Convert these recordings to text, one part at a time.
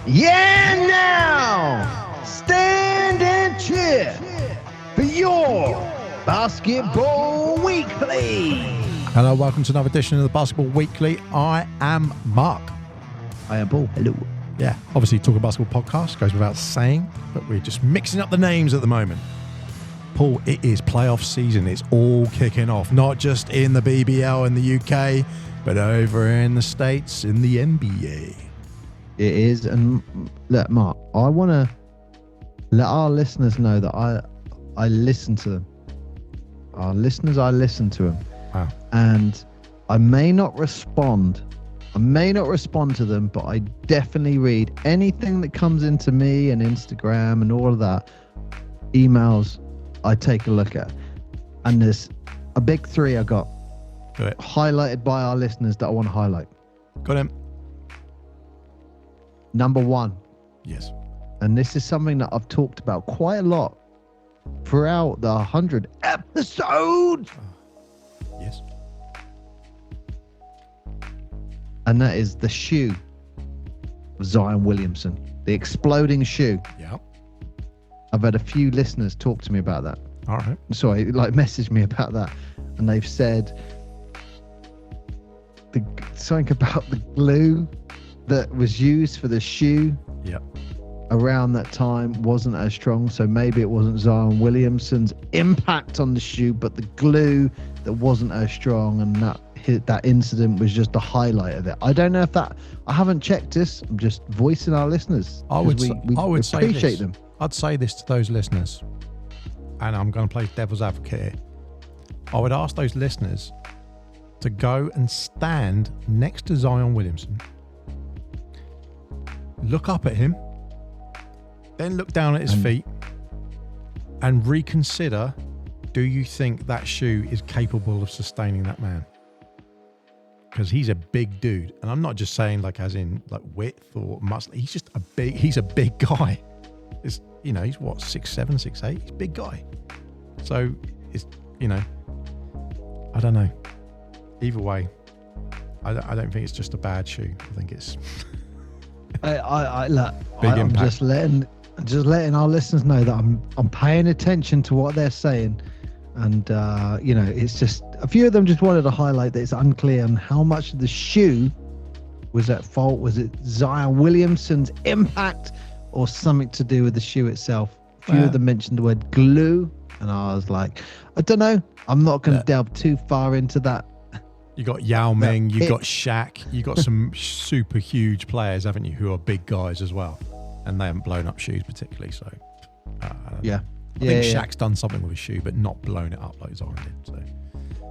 Yeah, now stand and cheer for your Basketball Weekly. Hello, welcome to another edition of the Basketball Weekly. I am Mark. I am Paul. Hello. Yeah, obviously Talking Basketball podcast goes without saying, but we're just mixing up the names at the moment. Paul, it is playoff season. It's all kicking off, not just in the BBL in the UK, but over in the States in the NBA. It is, and look, Mark, I want to let our listeners know that I listen to them. Our listeners, I listen to them. Wow. And I may not respond. To them, but I definitely read anything that comes into me and Instagram and all of that. Emails, I take a look at. And there's a big three I got highlighted by our listeners that I want to highlight. Got him. Number one. Yes. And this is something that I've talked about quite a lot throughout the 100 episodes. Yes. And that is the shoe of Zion Williamson. The exploding shoe. Yeah. I've had a few listeners talk to me about that. All right. Sorry, message me about that. And they've said something about the glue that was used for the shoe around that time wasn't as strong. So maybe it wasn't Zion Williamson's impact on the shoe, but the glue that wasn't as strong, and that incident was just the highlight of it. I don't know if that, I haven't checked this. I'm just voicing our listeners. I would appreciate say this. them. I'd say this to those listeners, and I'm going to play devil's advocate here. I would ask those listeners to go and stand next to Zion Williamson, look up at him, then look down at his feet, and reconsider, do you think that shoe is capable of sustaining that man? Because he's a big dude, and I'm not just saying as in width or muscle. He's just he's a big guy. He's what, 6'7", 6'8". He's a big guy. So it's, I don't know. Either way, I don't think it's just a bad shoe. I think it's I'm just letting our listeners know that I'm paying attention to what they're saying. And, it's just a few of them just wanted to highlight that it's unclear on how much of the shoe was at fault. Was it Zion Williamson's impact or something to do with the shoe itself? A few of them mentioned the word glue, and I was like, I don't know. I'm not going to delve too far into that. You got Yao Ming, you got Shaq, you got some super huge players, haven't you, who are big guys as well, and they haven't blown up shoes particularly. So, yeah. I think Shaq's done something with his shoe, but not blown it up like Zion did. So.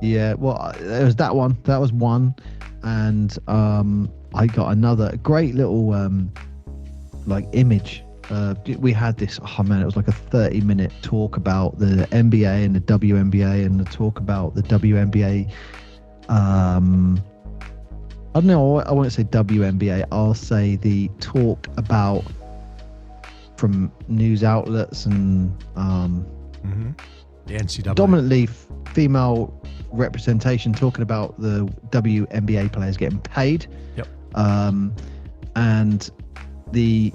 Yeah, well, there was that one. That was one. And I got another great little image. We had this, it was like a 30-minute talk about the NBA and the WNBA, and the talk about the WNBA. I don't know, I won't say WNBA. I'll say the talk about from news outlets and the NCAA. Dominantly female representation, talking about the WNBA players getting paid. Yep. And they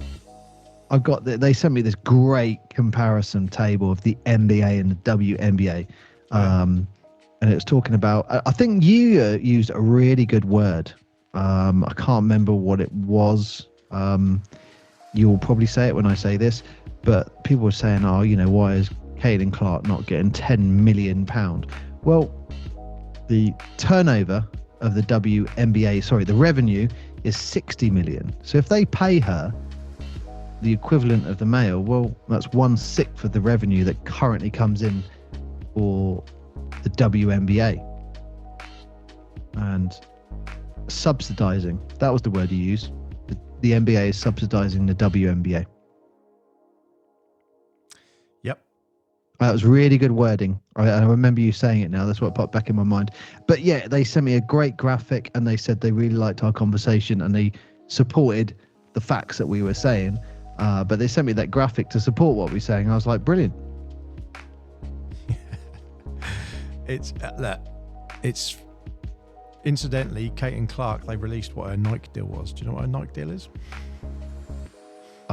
sent me this great comparison table of the NBA and the WNBA. And it was talking about, I think you used a really good word. I can't remember what it was. You'll probably say it when I say this, but people were saying, why is Caitlin Clark not getting £10 million? Well, the turnover of the WNBA, the revenue is 60 million. So if they pay her the equivalent of the male, well, that's 1/6 of the revenue that currently comes in for the WNBA. And subsidizing, that was the word you used. The NBA is subsidizing the WNBA. Yep. That was really good wording. I remember you saying it now. That's what popped back in my mind. But yeah, they sent me a great graphic, and they said they really liked our conversation, and they supported the facts that we were saying. But they sent me that graphic to support what we're saying. I was like, brilliant. It's incidentally, Caitlin Clark, they released what her Nike deal was. Do you know what her Nike deal is?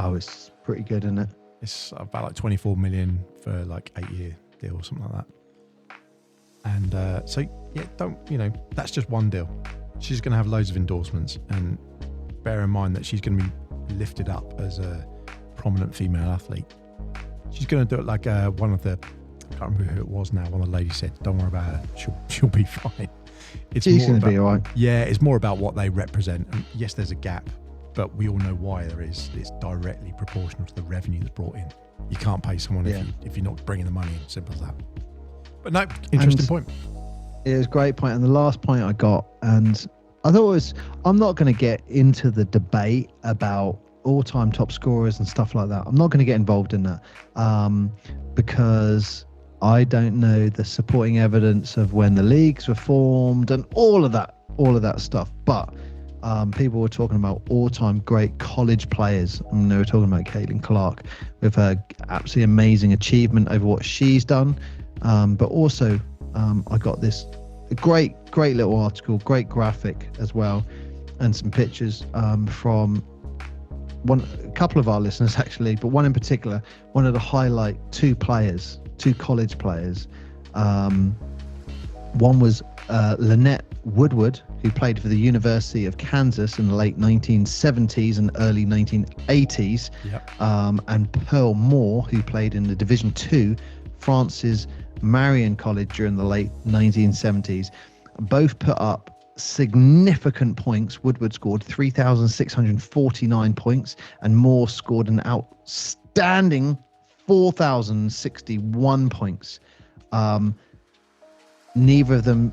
Oh, it's pretty good, isn't it? It's about like 24 million for like 8-year deal or something like that. And so, yeah, that's just one deal. She's going to have loads of endorsements, and bear in mind that she's going to be lifted up as a prominent female athlete. She's going to do it like one of the, I can't remember who it was now, one of the ladies said, don't worry about her, she'll be fine. She's going to be all right. Yeah, it's more about what they represent. And yes, there's a gap, but we all know why there is. It's directly proportional to the revenue that's brought in. You can't pay someone if you're not bringing the money in, simple as that. But no, interesting point. It was a great point. And the last point I got, and I thought was, I'm not going to get into the debate about all-time top scorers and stuff like that. I'm not going to get involved in that because I don't know the supporting evidence of when the leagues were formed and all of that stuff. But people were talking about all-time great college players. I mean, they were talking about Caitlin Clark with her absolutely amazing achievement over what she's done. But also, I got this great little article, great graphic as well, and some pictures from a couple of our listeners actually, but one in particular wanted to highlight two college players. One was Lynette Woodward, who played for the University of Kansas in the late 1970s and early 1980s. Yep. And Pearl Moore, who played in the Division II Francis Marion College during the late 1970s. Both put up significant points. Woodward scored 3,649 points, and Moore scored an outstanding 4,061 points. Neither of them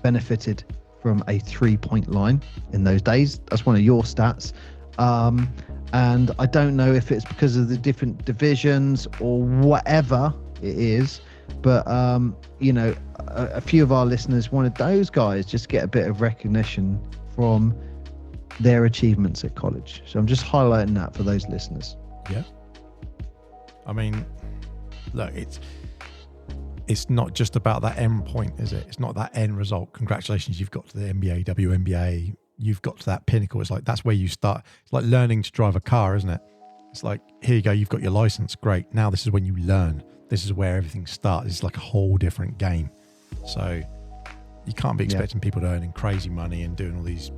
benefited from a 3-point line in those days. That's one of your stats. And I don't know if it's because of the different divisions or whatever it is, but a few of our listeners wanted those guys just to get a bit of recognition from their achievements at college. So I'm just highlighting that for those listeners. Yeah. I mean, look, it's not just about that end point, is it? It's not that end result. Congratulations, you've got to the NBA, WNBA. You've got to that pinnacle. It's like, that's where you start. It's like learning to drive a car, isn't it? It's like, here you go, you've got your license. Great. Now this is when you learn. This is where everything starts. It's like a whole different game. So you can't be expecting people to earn crazy money and doing all these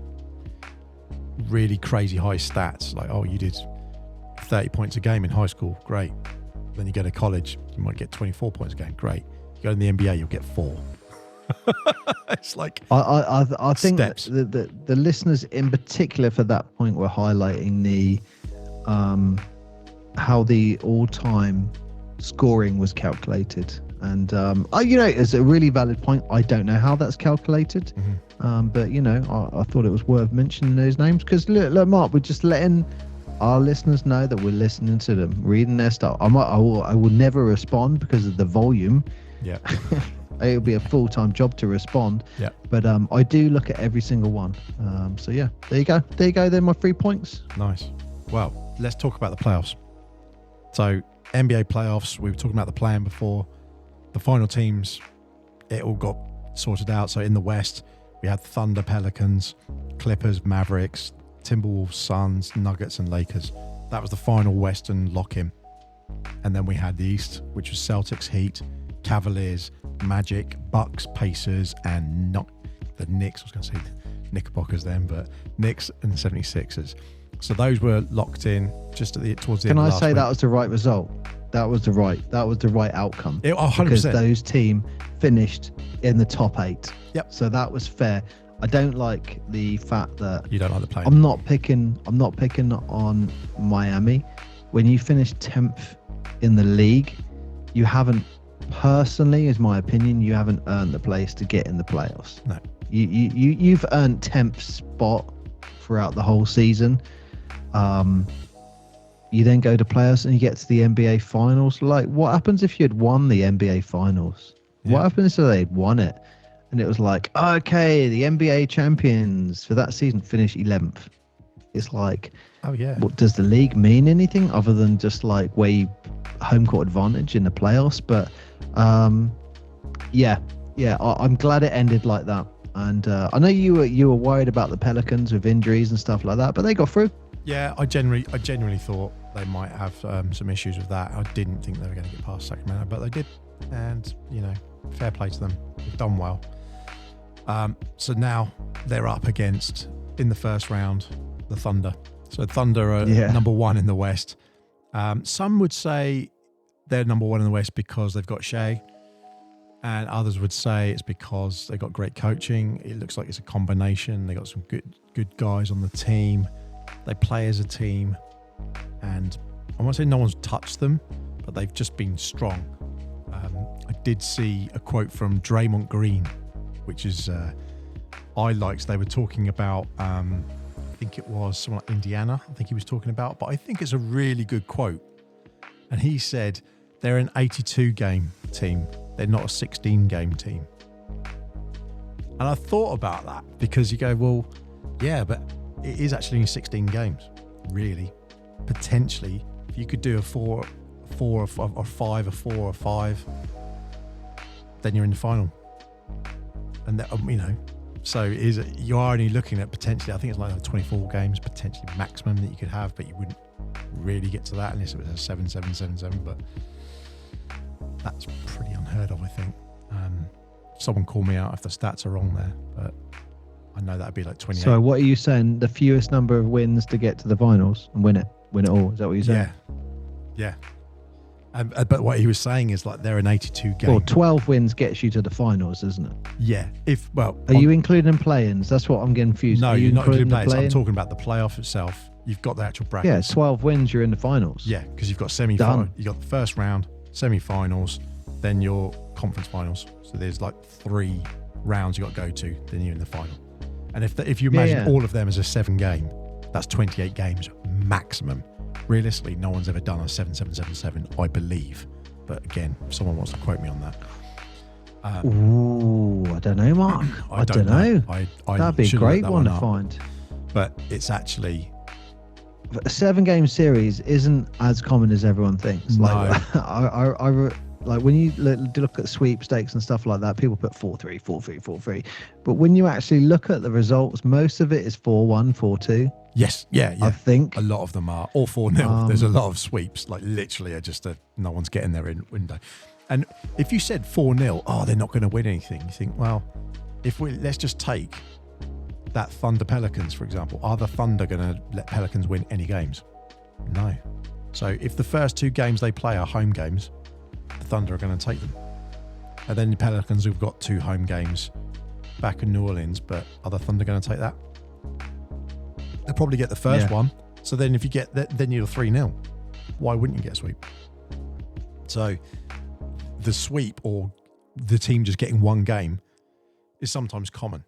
really crazy high stats. Like, oh, you did 30 points a game in high school. Great. Then you go to college, you might get 24 points a game. Great. You go to the NBA, you'll get 4. It's like I think steps. The listeners in particular for that point were highlighting the how the all-time scoring was calculated, and it's a really valid point. I don't know how that's calculated, but I thought it was worth mentioning those names because look, Mark, we're just letting our listeners know that we're listening to them, reading their stuff. I will never respond because of the volume. Yeah. It'll be a full-time job to respond. Yeah. But I do look at every single one. So yeah, there you go. They're my 3 points. Nice. Well, let's talk about the playoffs. So NBA playoffs, we were talking about the play-in before. The final teams, it all got sorted out. So in the West, we had Thunder, Pelicans, Clippers, Mavericks, Timberwolves, Suns, Nuggets, and Lakers. That was the final Western lock-in. And then we had the East, which was Celtics, Heat, Cavaliers, Magic, Bucks, Pacers, and not the Knicks. I was going to say Knickerbockers then, but Knicks and 76ers. So those were locked in just towards the end. Can I say that was the right result? That was the right outcome. 100%. Because those teams finished in the top 8. Yep. So that was fair. I don't like the fact that you don't like the play. I'm not picking on Miami. When you finish 10th in the league, you haven't, personally, is my opinion, you haven't earned the place to get in the playoffs. No. You've earned 10th spot throughout the whole season. You then go to playoffs and you get to the NBA finals. Like, what happens if you had won the NBA finals? Yeah. What happens if they'd won it? And it was like, okay, the NBA champions for that season finish 11th. It's like, oh yeah. What does the league mean anything other than just like home court advantage in the playoffs? But I'm glad it ended like that. And I know you were worried about the Pelicans with injuries and stuff like that, but they got through. Yeah, I genuinely thought they might have some issues with that. I didn't think they were going to get past Sacramento, but they did. And, fair play to them. They've done well. So now they're up against, in the first round, the Thunder. So Thunder are number one in the West. Some would say they're number one in the West because they've got Shea. And others would say it's because they've got great coaching. It looks like it's a combination. They got some good guys on the team. They play as a team. And I won't say no one's touched them, but they've just been strong. I did see a quote from Draymond Green, which is I liked. They were talking about, I think it was someone like Indiana, I think he was talking about, but I think it's a really good quote. And he said, they're an 82-game team. They're not a 16-game team. And I thought about that because you go, well, yeah, but it is actually 16 games, really. Potentially, if you could do a 4 or 5, a 4 or 5, then you're in the final. And that, so you are only looking at potentially, I think it's like 24 games, potentially maximum that you could have, but you wouldn't really get to that unless it was a 7-7-7-7. But that's pretty unheard of, I think. Someone call me out if the stats are wrong there, but I know that'd be like 28. So what are you saying? The fewest number of wins to get to the finals and win it all? Is that what you're saying? Yeah. But what he was saying is like they're an 82 game. Well, 12 wins gets you to the finals, isn't it? Yeah. Are you including play-ins? That's what I'm getting confused. No, you're not including play-ins. I'm talking about the playoff itself. You've got the actual bracket. Yeah, 12 wins, you're in the finals. Yeah, because you've got semi-final. You've got the first round, semi-finals, then your conference finals. So there's like 3 rounds you got to go to, then you're in the final. And if you imagine all of them as a 7 game, that's 28 games maximum. Realistically, no one's ever done a 7-7-7-7, I believe. But again, if someone wants to quote me on that. I don't know, Mark. I don't know. That'd be a great one to find. But it's actually... A 7-game series isn't as common as everyone thinks. No. Like when you look at sweepstakes and stuff like that, people put 4-3, 4-3, 4-3. But when you actually look at the results, most of it is 4-1, 4-2. Yes, yeah. I think a lot of them are, or 4-0. There's a lot of sweeps, like literally are just no one's getting their window. And if you said 4-0, they're not going to win anything. You think, well, let's just take that Thunder Pelicans, for example. Are the Thunder going to let Pelicans win any games? No. So if the first 2 games they play are home games, the Thunder are going to take them. And then the Pelicans have got 2 home games back in New Orleans, but are the Thunder going to take that? They'll probably get the first one. So then if you get that, then you're 3-0. Why wouldn't you get a sweep? So the sweep or the team just getting 1 game is sometimes common.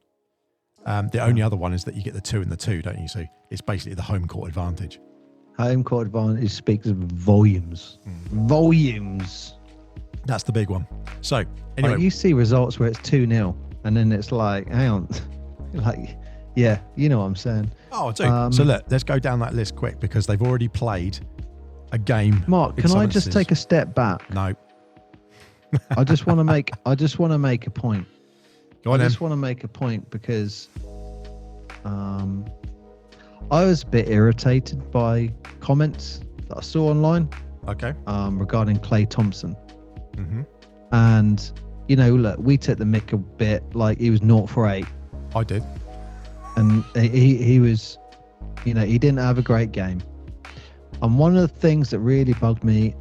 The only other one is that you get the 2 and the 2, don't you? So it's basically the home court advantage. Home court advantage speaks volumes. Volumes. That's the big one. So anyway, you see results where it's 2-0 and then it's like, hang on, like, yeah, you know what I'm saying. Oh, I do. So look, let's go down that list quick because they've already played a game. Mark, can I just take a step back? No. I just want to make a point. Go on, I just want to make a point because I was a bit irritated by comments that I saw online. Okay. Regarding Klay Thompson. Mm-hmm. And, look, we took the mick a bit, like he was 0 for 8. I did. And he was, he didn't have a great game. And one of the things that really bugged me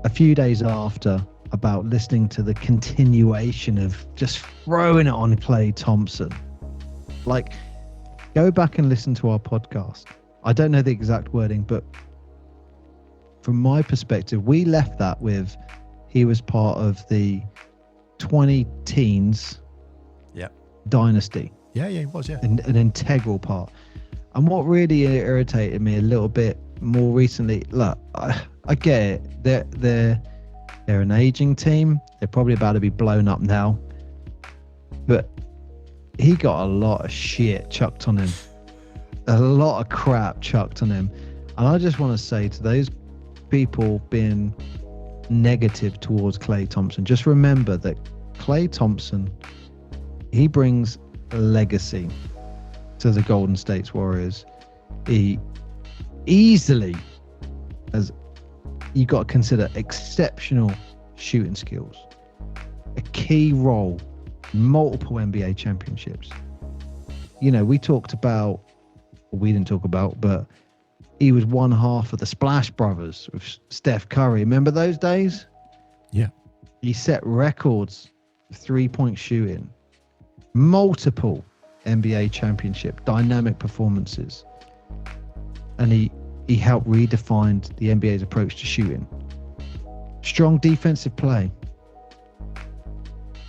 a few days after about listening to the continuation of just throwing it on Klay Thompson, like, go back and listen to our podcast. I don't know the exact wording, but from my perspective, we left that with he was part of the 20 teens dynasty. Yeah, he was, yeah. An integral part. And what really irritated me a little bit more recently, look, I get it. They're an aging team. They're probably about to be blown up now. But he got a lot of shit chucked on him. A lot of crap chucked on him. And I just want to say to those people being negative towards Klay Thompson, just remember that Klay Thompson, he brings a legacy to the Golden State Warriors. He easily as you got to consider exceptional shooting skills, a key role, multiple NBA championships. You know, we didn't talk about, but he was one half of the Splash Brothers with Steph Curry. Remember those days? Yeah. He set records for 3-point shooting, multiple NBA championship, dynamic performances. And he helped redefine the NBA's approach to shooting. Strong defensive play.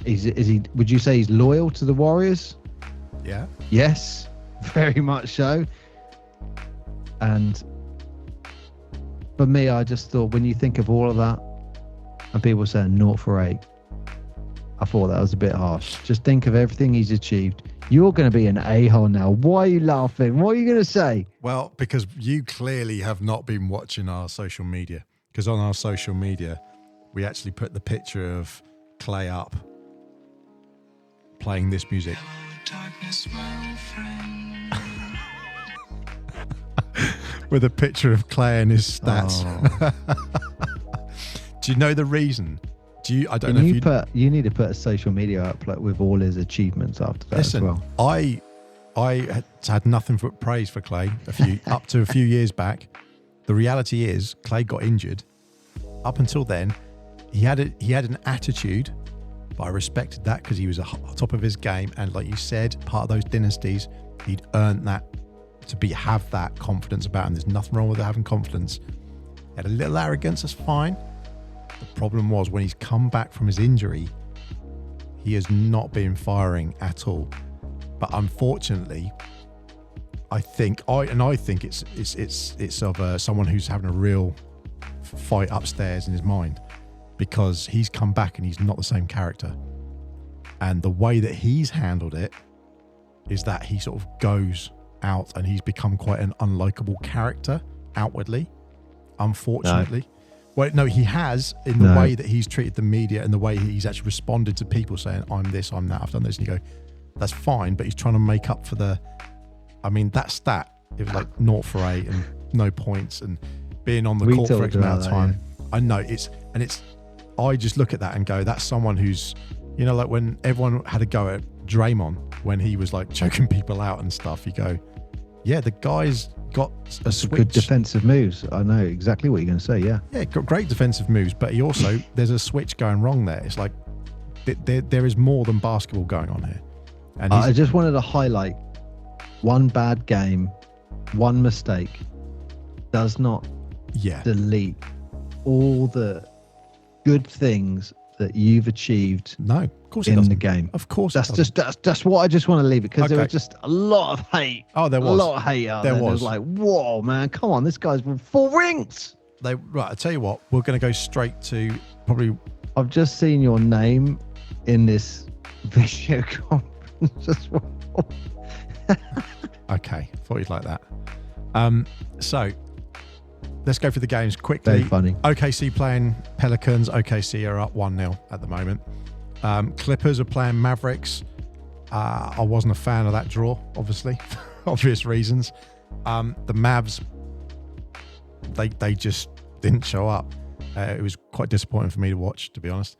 Would you say he's loyal to the Warriors? Yeah. Yes, very much so. And for me, I just thought when you think of all of that, and people saying 0 for 8, I thought that was a bit harsh. Just think of everything he's achieved. You're going to be an a-hole now. Why are you laughing? What are you going to say? Well, because you clearly have not been watching our social media. Because on our social media, we actually put the picture of Clay up playing this music. Hello, darkness, my old friend. With a picture of Clay and his stats. Oh. Do you know the reason? I don't know if you need to put a social media up with all his achievements after that. Listen, as well. I had nothing but praise for Clay up to a few years back. The reality is Clay got injured. Up until then, he had an attitude, but I respected that because he was on top of his game. And like you said, part of those dynasties, he'd earned that have that confidence about him. There's nothing wrong with having confidence. He had a little arrogance, that's fine. The problem was when he's come back from his injury, he has not been firing at all. But unfortunately, I think it's of someone who's having a real fight upstairs in his mind, because he's come back and he's not the same character. And the way that he's handled it is that he sort of goes out and he's become quite an unlikable character outwardly, unfortunately. Well, no, he has, in the way that he's treated the media and the way he's actually responded to people saying, I'm this, I'm that, I've done this. And you go, that's fine, but he's trying to make up for that stat, it was like 0 for 8 and no points and being on the court for X amount of time. Yeah. I know I just look at that and go, that's someone who's, you know, like when everyone had a go at Draymond when he was like choking people out and stuff, you go, yeah, the guy's got a switch. Good defensive moves. I know exactly what you're going to say. Yeah, got great defensive moves, but he also there's a switch going wrong there. It's like there is more than basketball going on here. And I just wanted to highlight one bad game, one mistake does not delete all the good things that you've achieved. No, of course in the game. Of course, that's what I just want to leave it, because there was just a lot of hate. Oh, there was a lot of hate out there. There was like, whoa, man, come on, this guy's won 4 rings. Right, I tell you what, we're going to go straight to probably. I've just seen your name in this video conference as well. Okay, thought you'd like that. So let's go through the games quickly. Very funny. OKC playing Pelicans. OKC are up 1-0 at the moment. Clippers are playing Mavericks. I wasn't a fan of that draw, obviously, for obvious reasons. The Mavs, they just didn't show up. It was quite disappointing for me to watch, to be honest.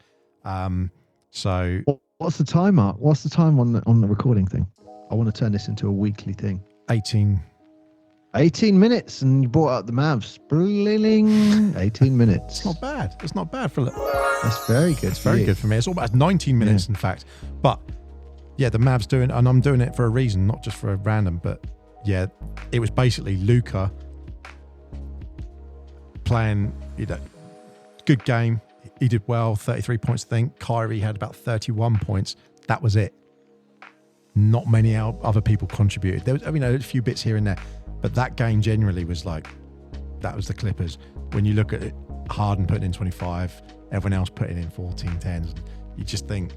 So what's the time, Mark? What's the time on the recording thing? I want to turn this into a weekly thing. 18 minutes, and you brought up the Mavs. Bling, 18 minutes. It's not bad. It's not bad for. That's very good. It's very good for me. It's all about 19 minutes, in fact. But yeah, the Mavs doing, and I'm doing it for a reason, not just for a random. But yeah, it was basically Luka playing. Good game. He did well. 33 points, I think. Kyrie had about 31 points. That was it. Not many other people contributed. There was, a few bits here and there. But that game generally was like, that was the Clippers. When you look at it, Harden putting in 25, everyone else putting in 14, 10s, you just think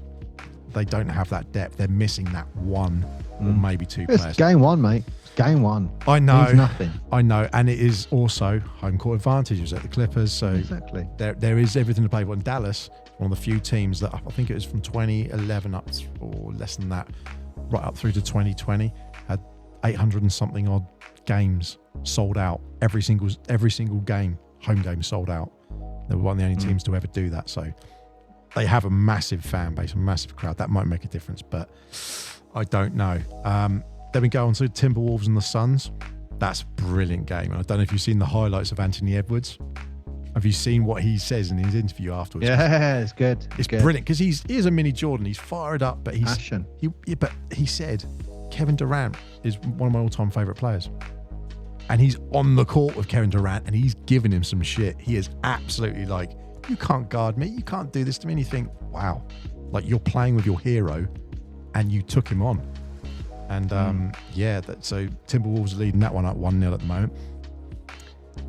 they don't have that depth. They're missing that one or maybe two players. It's game one, mate. It's game one. I know. Means nothing. I know. And it is also home court advantages at the Clippers. So exactly. There is everything to play for. And Dallas, one of the few teams that I think it was from 2011 up to, or less than that, right up through to 2020, had 800 and something odd games sold out every single game, home games sold out. They were one of the only teams to ever do that. So they have a massive fan base, a massive crowd. That might make a difference, but I don't know. Then we go on to Timberwolves and the Suns. That's a brilliant game. And I don't know if you've seen the highlights of Anthony Edwards. Have you seen what he says in his interview afterwards? Yeah, it's good. It's brilliant because he is a mini Jordan. He's fired up, but but he said Kevin Durant is one of my all-time favorite players, and he's on the court with Kevin Durant, and he's giving him some shit. He is absolutely like, you can't guard me, you can't do this to me. And you think, wow, like you're playing with your hero, and you took him on. And so Timberwolves are leading that one up 1-0 at the moment.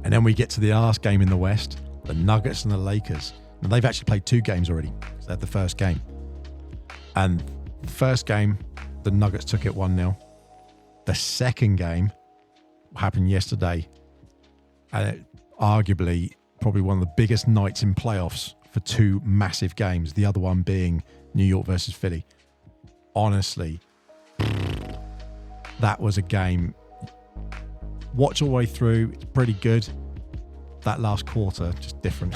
And then we get to the last game in the West, the Nuggets and the Lakers. Now, they've actually played 2 games already. So they had the first game. And the first game, the Nuggets took it 1-0. The second game happened yesterday. And it, arguably, probably one of the biggest nights in playoffs for 2 massive games. The other one being New York versus Philly. Honestly, that was a game. Watch all the way through. It's pretty good. That last quarter, just different.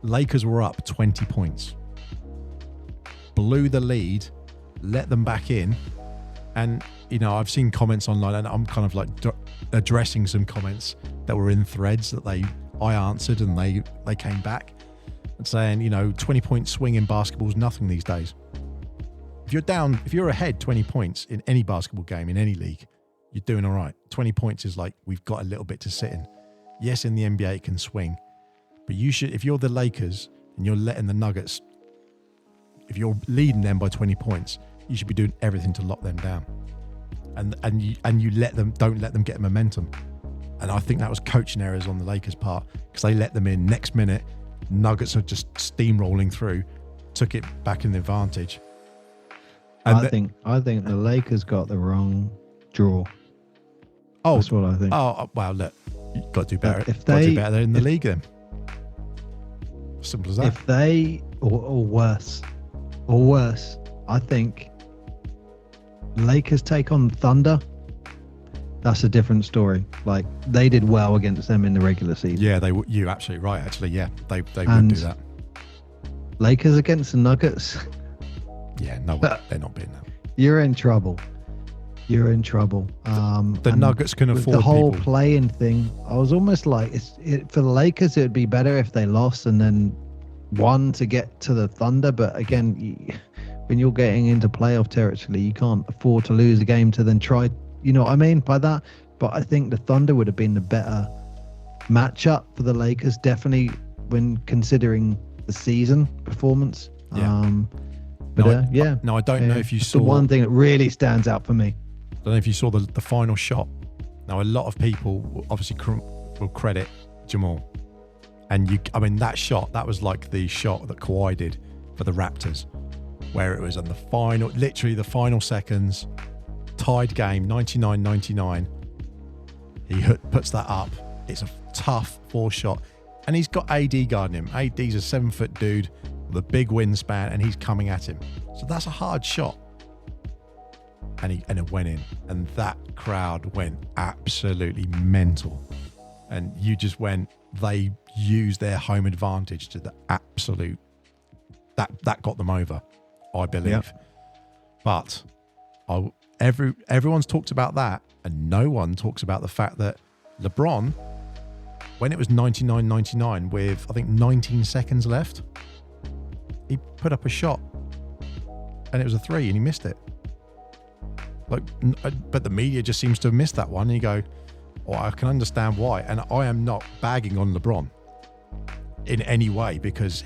Lakers were up 20 points. Blew the lead, let them back in. And, you know, I've seen comments online, and I'm kind of like addressing some comments that were in threads that I answered, and they came back and saying, you know, 20-point swing in basketball is nothing these days. If you're ahead 20 points in any basketball game, in any league, you're doing all right. 20 points is like, we've got a little bit to sit in. Yes, in the NBA it can swing, but you should, if you're the Lakers and you're letting the Nuggets, if you're leading them by 20 points, you should be doing everything to lock them down. And you don't let them get momentum. And I think that was coaching errors on the Lakers' part, because they let them in. Next minute, Nuggets are just steamrolling through, took it back in the advantage. And I think the Lakers got the wrong draw. Oh, that's what I think. Oh, well, look, you've got to do better. If they do better in the league, then simple as that. If they or worse, I think Lakers take on Thunder. That's a different story. Like, they did well against them in the regular season. Yeah, you're absolutely right. Actually, yeah, they would do that. Lakers against the Nuggets. Yeah, no, they're not beating that. You're in trouble. The Nuggets can afford the whole people. playing thing. I was almost like, for the Lakers, it would be better if they lost and then won to get to the Thunder. But again, when you're getting into playoff territory, you can't afford to lose a game to then try. You know what I mean by that? But I think the Thunder would have been the better matchup for the Lakers, definitely, when considering the season performance. Yeah. No, I don't know if you saw. The one thing that really stands out for me. I don't know if you saw the final shot. Now, a lot of people obviously will credit Jamal. And that shot, that was like the shot that Kawhi did for the Raptors, where it was on literally the final seconds, tied game, 99-99. He puts that up. It's a tough 4-shot. And he's got AD guarding him. AD's a 7-foot dude with a big wingspan, and he's coming at him. So that's a hard shot. And it went in. And that crowd went absolutely mental. And you just they used their home advantage to the absolute, that got them over, I believe. Yep. But everyone's talked about that, and no one talks about the fact that LeBron, when it was 99-99 with, I think, 19 seconds left, he put up a shot, and it was a 3, and he missed it. But the media just seems to have missed that one, and you go, oh, I can understand why. And I am not bagging on LeBron in any way, because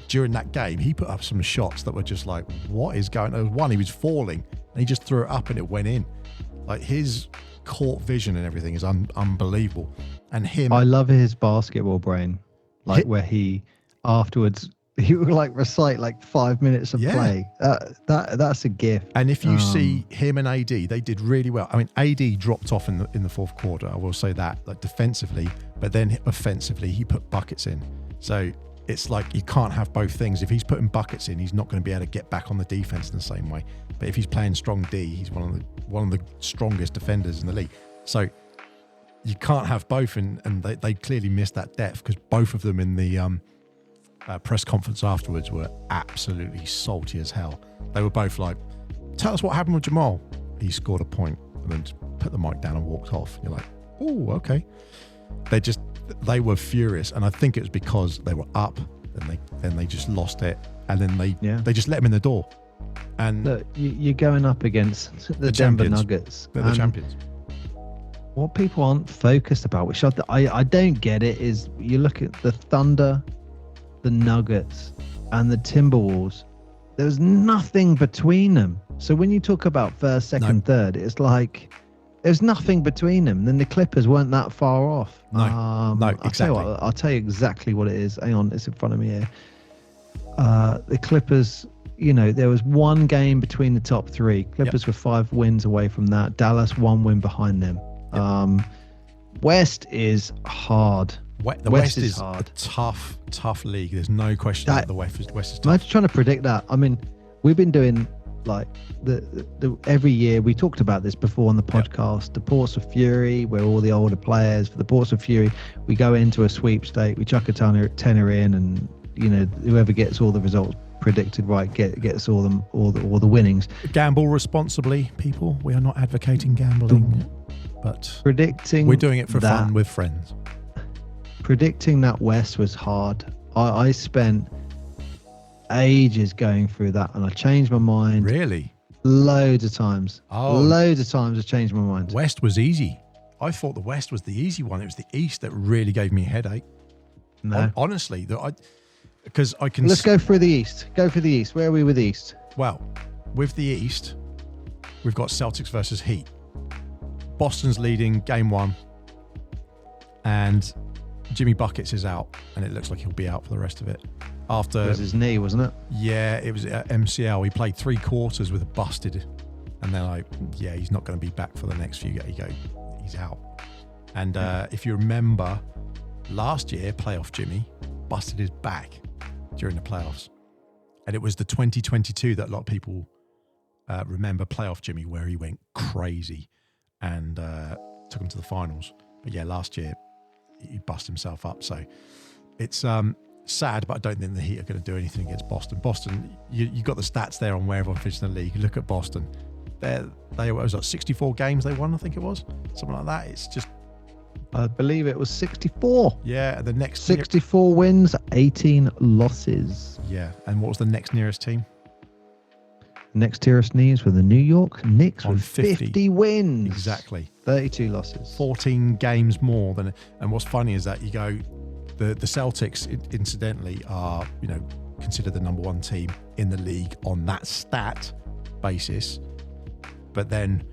during that game, he put up some shots that were just like, what is going on? There was one, he was falling, and he just threw it up, and it went in. Like, his court vision and everything is unbelievable. And I love his basketball brain, where he afterwards, he would recite 5 minutes of play. That's a gift. And if you see him and AD, they did really well. I mean, AD dropped off in the fourth quarter, I will say that, defensively, but then offensively, he put buckets in. So it's like, you can't have both things. If he's putting buckets in, he's not going to be able to get back on the defense in the same way. But if he's playing strong D, he's one of the strongest defenders in the league. So you can't have both, and they clearly missed that depth, because both of them in the press conference afterwards were absolutely salty as hell. They were both like, tell us what happened with Jamal. He scored a point, and then just put the mic down and walked off. You're like, oh, okay. They were furious, and I think it was because they were up, and then they just lost it, and then they just let them in the door. And look, you're going up against the Denver Nuggets. They're the champions. What people aren't focused about, which I don't get it, is you look at the Thunder, the Nuggets, and the Timberwolves. There's nothing between them. So when you talk about first, second, third, it's like there's nothing between them. Then the Clippers weren't that far off. No, exactly. I'll tell you exactly what it is. Hang on, it's in front of me here. The Clippers, there was one game between the top three. Clippers were 5 wins away from that. Dallas 1 win behind them. West is hard. The West is hard. A tough league. There's no question that the West is tough. I'm just trying to predict that. I mean, we've been doing like the every year. We talked about this before on the podcast. The Portsmouth Fury, where all the older players for the Portsmouth Fury, we go into a sweepstake. We chuck a tenner in, and whoever gets all the results predicted right gets all the winnings. Gamble responsibly, people. We are not advocating gambling, but we're doing it for fun with friends. Predicting that West was hard. I spent ages going through that, and I changed my mind. Really? Loads of times. Loads of times I changed my mind. West was easy. I thought the West was the easy one. It was the East that really gave me a headache. No. Honestly, because I can... Let's go through the East. Go for the East. Where are we with the East? Well, with the East, we've got Celtics versus Heat. Boston's leading game 1, and Jimmy Buckets is out, and it looks like he'll be out for the rest of it. It was his knee, wasn't it? Yeah, it was MCL. He played 3 quarters with a busted, and they're like, yeah, he's not going to be back for the next few games. He's out. And if you remember, last year, playoff Jimmy busted his back during the playoffs. And it was the 2022 that a lot of people remember, playoff Jimmy, where he went crazy and took him to the finals. But yeah, last year, he busted himself up. So it's sad, but I don't think the Heat are going to do anything against Boston. Boston, you got the stats there on where everyone finished in the league. Look at Boston. They was like 64 games they won, I think it was. Something like that. It's just... I believe it was 64. Yeah, the next... 64 wins, 18 losses. Yeah, and what was the next nearest team? Next nearest knees were the New York Knicks with 50 wins. Exactly. 32 losses. 14 games more than... And what's funny is that you go... The Celtics, incidentally, are, considered the number 1 team in the league on that stat basis. But then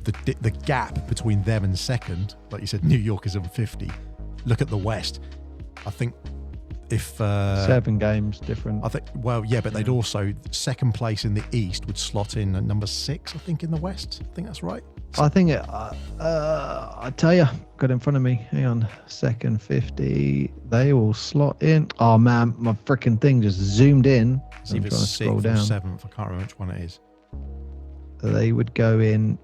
the gap between them and second, like you said, New York is on 50. Look at the West. I think if... 7 games different. I think, well, yeah, but they'd also... Second place in the East would slot in at number 6, I think, in the West. I think that's right. I think I tell you, got it in front of me. Hang on, second 50. They will slot in. Oh man, my freaking thing just zoomed in. See if it's 6th or 7th. I can't remember which one it is. They would go in.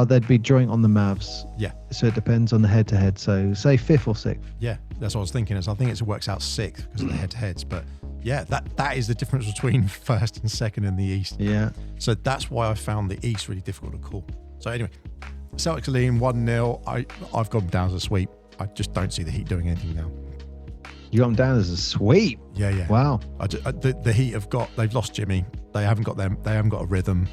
They'd be joint on the Mavs. Yeah. So it depends on the head-to-head. So say 5th or 6th. Yeah, that's what I was thinking. I think it works out 6th because of the head-to-heads. But yeah, that is the difference between first and second in the East. Yeah. So that's why I found the East really difficult to call. So anyway, Celtics are leading 1-0. I've gone down as a sweep. I just don't see the Heat doing anything now. You got them down as a sweep? Yeah. Wow. The Heat they've lost Jimmy. They haven't got them. They haven't got a rhythm.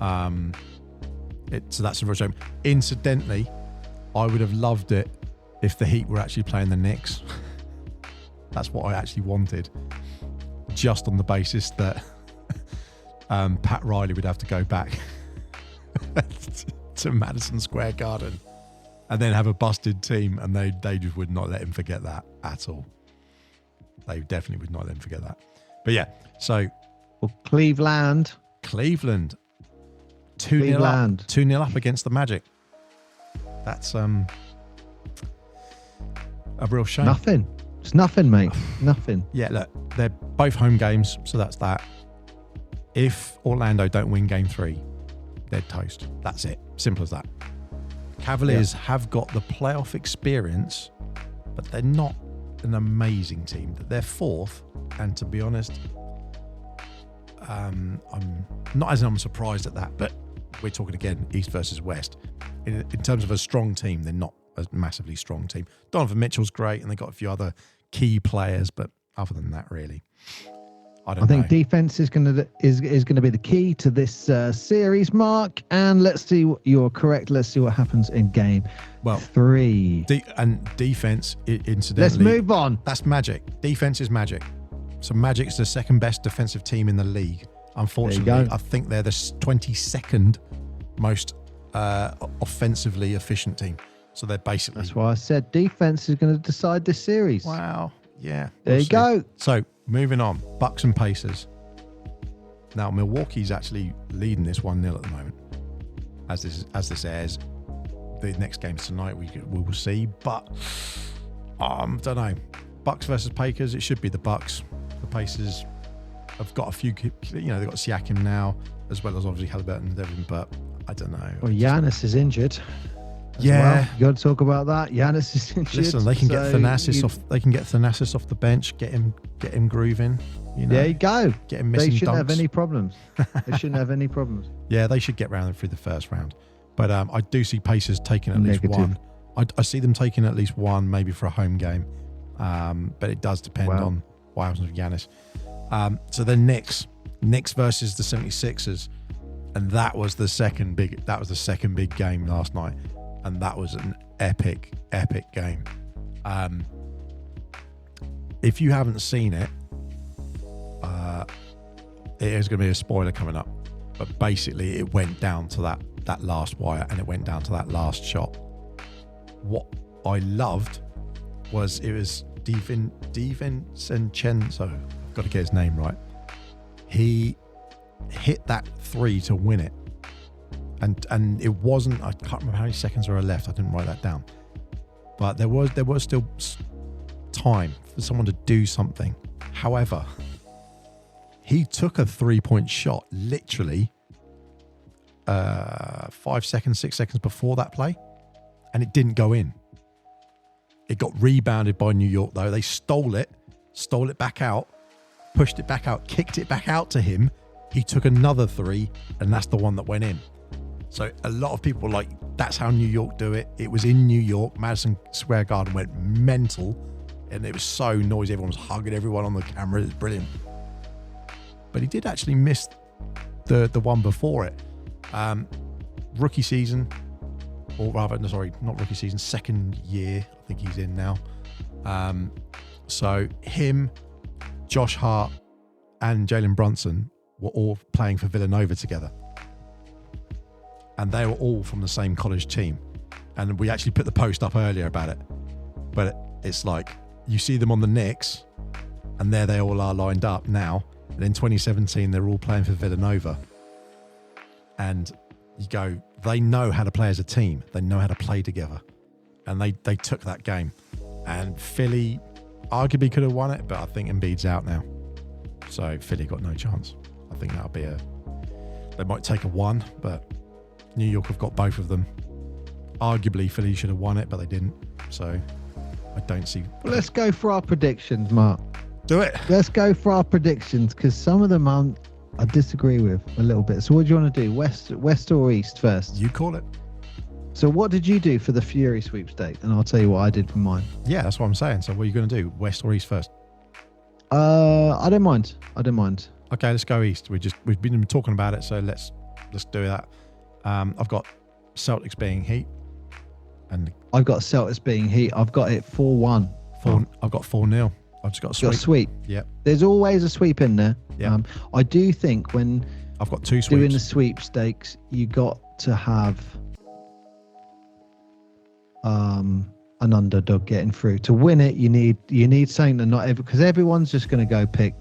So that's a real shame. Incidentally, I would have loved it if the Heat were actually playing the Knicks. That's what I actually wanted. Just on the basis that Pat Riley would have to go back to Madison Square Garden and then have a busted team, and they just would not let him forget that at all. They definitely would not let him forget that. But yeah, so... Well, Cleveland 2-0 up against the Magic. That's a real shame. Nothing. It's nothing, mate. Nothing. Yeah, look, they're both home games, so that's that. If Orlando don't win game 3, they're toast. That's it. Simple as that. Cavaliers have got the playoff experience, but they're not an amazing team. They're fourth, and to be honest, I'm not as I'm surprised at that, but we're talking again East versus West. In terms of a strong team, they're not a massively strong team. Donovan Mitchell's great, and they've got a few other key players, but other than that, really, I think defense is going to be the key to this series, Mark. And let's see what you're correct. Let's see what happens in game 3. And defense, incidentally, let's move on. That's Magic. Defense is Magic. So Magic's the second best defensive team in the league. Unfortunately, I think they're the 22nd most offensively efficient team. So they're basically... That's why I said defense is going to decide this series. Wow. Yeah. There you go. So moving on, Bucks and Pacers. Now Milwaukee's actually leading this 1-0 at the moment. As this airs, the next game's tonight. We will see, but don't know. Bucks versus Pacers. It should be the Bucks. The Pacers have got a few. They've got Siakam now, as well as obviously Halliburton and everything. But I don't know. Well, Giannis is injured. Yeah, you got to talk about that. Giannis is injured. Listen, they can get Thanasis off. They can get Thanasis off the bench. Get him grooving. There you go. Get him missing. They shouldn't dunks. have any problems. They shouldn't have any problems. Yeah, they should get round them through the first round. But I do see Pacers taking at least one. I see them taking at least one, maybe for a home game. But it does depend on what happens with Giannis. So then Knicks versus the 76ers, and that was the second big game last night, and that was an epic game. If you haven't seen it, it is going to be a spoiler coming up. But basically, it went down to that last wire, and it went down to that last shot. What I loved was it was DiVincenzo. I've got to get his name right. He hit that 3 to win it, and it wasn't. I can't remember how many seconds were left. I didn't write that down, but there was still time for someone to do something. However, he took a 3-point shot literally 5 seconds, 6 seconds before that play, and it didn't go in. It got rebounded by New York, though. They stole it back out, pushed it back out, kicked it back out to him. He took another 3, and that's the one that went in. So a lot of people were like, that's how New York do it. It was in New York. Madison Square Garden went mental, and it was so noisy. Everyone was hugging everyone on the camera. It was brilliant. But he did actually miss the one before it. Rookie season, or rather, sorry, not rookie season, second year, I think he's in now. So him, Josh Hart, and Jalen Brunson were all playing for Villanova together. And they were all from the same college team. And we actually put the post up earlier about it. But it's like, you see them on the Knicks, and there they all are lined up now. And in 2017, they're all playing for Villanova. And you go, they know how to play as a team. They know how to play together. And they took that game. And Philly arguably could have won it, but I think Embiid's out now. So Philly got no chance. I think that'll be they might take a 1, but New York have got both of them. Arguably, Philly should have won it, but they didn't. So I don't see... Well, let's go for our predictions, Mark. Do it. Let's go for our predictions, because some of them I disagree with a little bit. So what do you want to do? West or East first? You call it. So what did you do for the Fury sweepstake? And I'll tell you what I did for mine. Yeah, that's what I'm saying. So what are you going to do? West or East first? I don't mind. Okay, let's go East. We've been talking about it, so let's do that. I've got Celtics being Heat, and I've got Celtics being Heat. I've got it 4-1. I've got 4-0. I've just got a sweep. Got a sweep. Yep. There's always a sweep in there. Yeah. I do think when I've got 2 sweeps. Doing the sweepstakes, you got to have an underdog getting through. To win it, you need something that not every, because everyone's just going to go pick,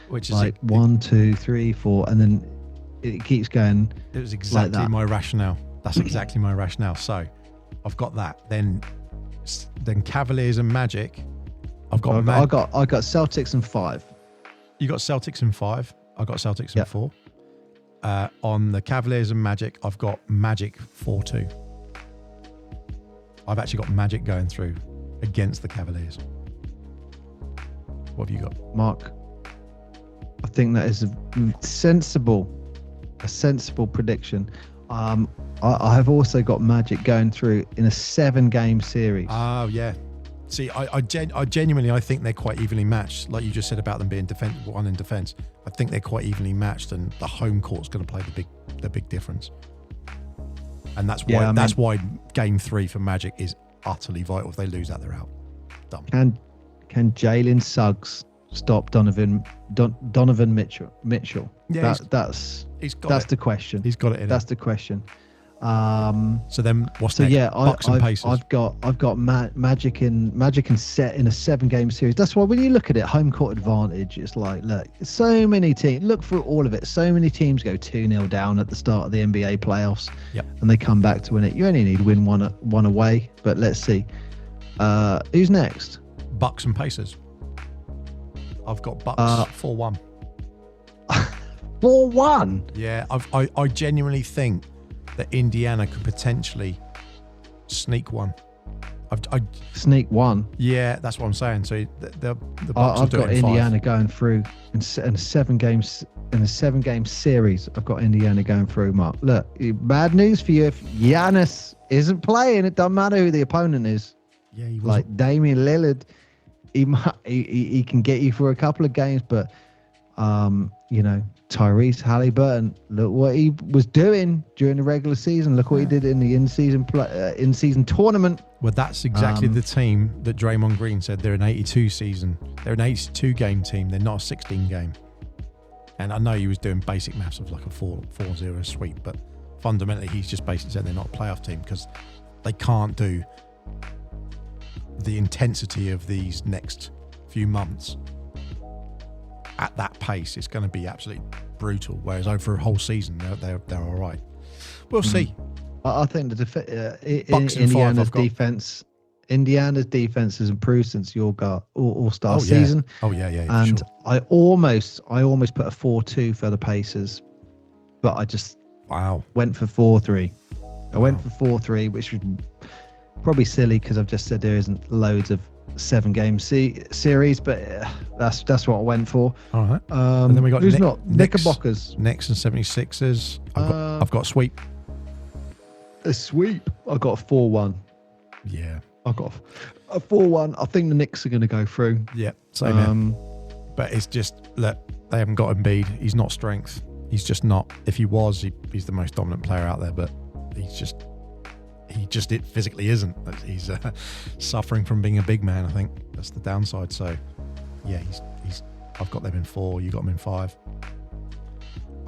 which is like 1, 2, 3, 4, and then it keeps going. It was exactly like my rationale. That's exactly my rationale. So I've got that. Then Cavaliers and Magic. I got Celtics in 5. You got Celtics in 5. I got Celtics in 4. On the Cavaliers and Magic, I've got Magic 4-2. I've actually got Magic going through against the Cavaliers. What have you got? Mark, I think that is a sensible prediction. I have also got Magic going through in a 7-game series. Oh, yeah. See, I genuinely think they're quite evenly matched. Like you just said about them being one in defense. I think they're quite evenly matched, and the home court's going to play the big difference. And that's why that's why game 3 for Magic is utterly vital. If they lose that, they're out. Done. Can Jalen Suggs stop Donovan Mitchell? Yeah, that's the question. He's got it in. That's the question. So then what's next? Yeah, Bucks and Pacers. I've got Magic and set in a 7-game series. That's why when you look at it, home court advantage, it's like, look, so many teams, look through all of it. So many teams go 2-0 down at the start of the NBA playoffs, and they come back to win it. You only need to win one away, but let's see. Who's next? Bucks and Pacers. I've got Bucks 4-1. 4-1? Yeah, I genuinely think that Indiana could potentially sneak one. Sneak one? Yeah, that's what I'm saying. So the Bucks I've got Indiana 5. going through in a 7-game series. I've got Indiana going through, Mark. Look, bad news for you. If Giannis isn't playing, it doesn't matter who the opponent is. Yeah, he was like Damian Lillard. He can get you for a couple of games, but Tyrese Halliburton, look what he was doing during the regular season. Look what he did in the in-season tournament. Well, that's exactly the team that Draymond Green said they're an 82 season. They're an 82-game team. They're not a 16-game. And I know he was doing basic maths of like a 4-0 sweep, but fundamentally he's just basically said they're not a playoff team because they can't do the intensity of these next few months at that pace. It's going to be absolutely brutal, whereas over a whole season they're all right. We'll see. I think Indiana's defense has improved since your all-star season. Oh yeah, and sure. I almost put a 4-2 for the Pacers, but I just went for 4-3. I went for 4-3, which was probably silly because I've just said there isn't loads of 7-game series, but that's what I went for. All right. And then we got Knickerbockers. Knicks and 76ers. I've got sweep. A sweep. I got a 4-1. Yeah. I got a 4-1. I think the Knicks are going to go through. Yeah. Same here. But it's just, look, they haven't got Embiid. He's not strength. He's just not. If he was, he's the most dominant player out there, but he just physically isn't. He's suffering from being a big man. I think that's the downside. So yeah, I've got them in 4. You got them in 5.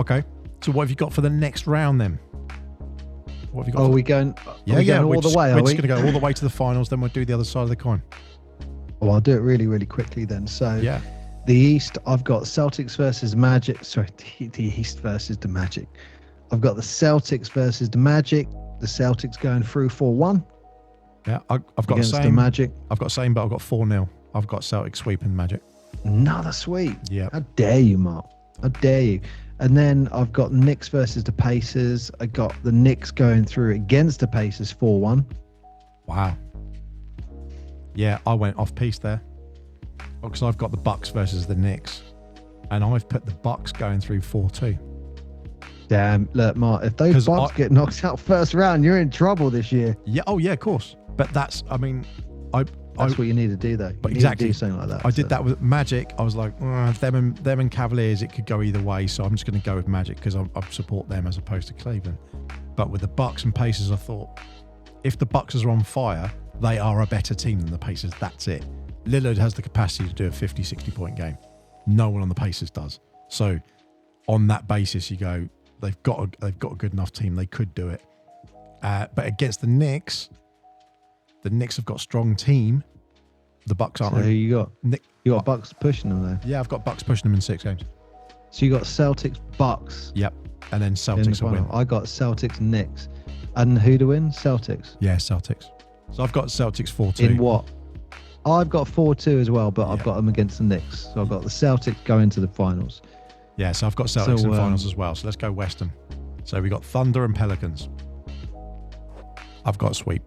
Okay. So what have you got for the next round then? What have you got? Are we going? Yeah. All the way. We're just going to go all the way to the finals. Then we'll do the other side of the coin. Oh, I'll do it really, really quickly then. So yeah, the East, I've got Celtics versus Magic. Sorry, the East versus the Magic. I've got the Celtics versus the Magic. The Celtics going through 4-1. Yeah, I've got against same. The Magic. I've got same, but I've got 4-0. I've got Celtics sweeping Magic. Another sweep. Yeah. How dare you, Mark? How dare you? And then I've got Knicks versus the Pacers. I got the Knicks going through against the Pacers 4-1. Wow. Yeah, I went off piece there. Because I've got the Bucks versus the Knicks. And I've put the Bucks going through 4-2. Damn, look, Mark, if those Bucks get knocked out first round, you're in trouble this year. Yeah, oh yeah, of course. But that's what you need to do, though. But exactly, do something like that. I did that with Magic. I was like, them and Cavaliers, it could go either way. So I'm just going to go with Magic because I support them as opposed to Cleveland. But with the Bucks and Pacers, I thought if the Bucks are on fire, they are a better team than the Pacers. That's it. Lillard has the capacity to do a 50, 60-point game. No one on the Pacers does. So on that basis, you go, they've got a good enough team. They could do it. But against the Knicks have got a strong team. The Bucks aren't. So who you got? You got Bucks pushing them there. Yeah, I've got Bucks pushing them in 6 games. So you got Celtics, Bucks. Yep. And then Celtics will win. I got Celtics, Knicks. And who to win? Celtics. Yeah, Celtics. So I've got Celtics 4-2. In what? I've got 4-2 as well, but I've got them against the Knicks. So I've got the Celtics going to the finals. Yeah, so I've got Celtics in finals as well. So let's go Western. So we got Thunder and Pelicans. I've got sweep.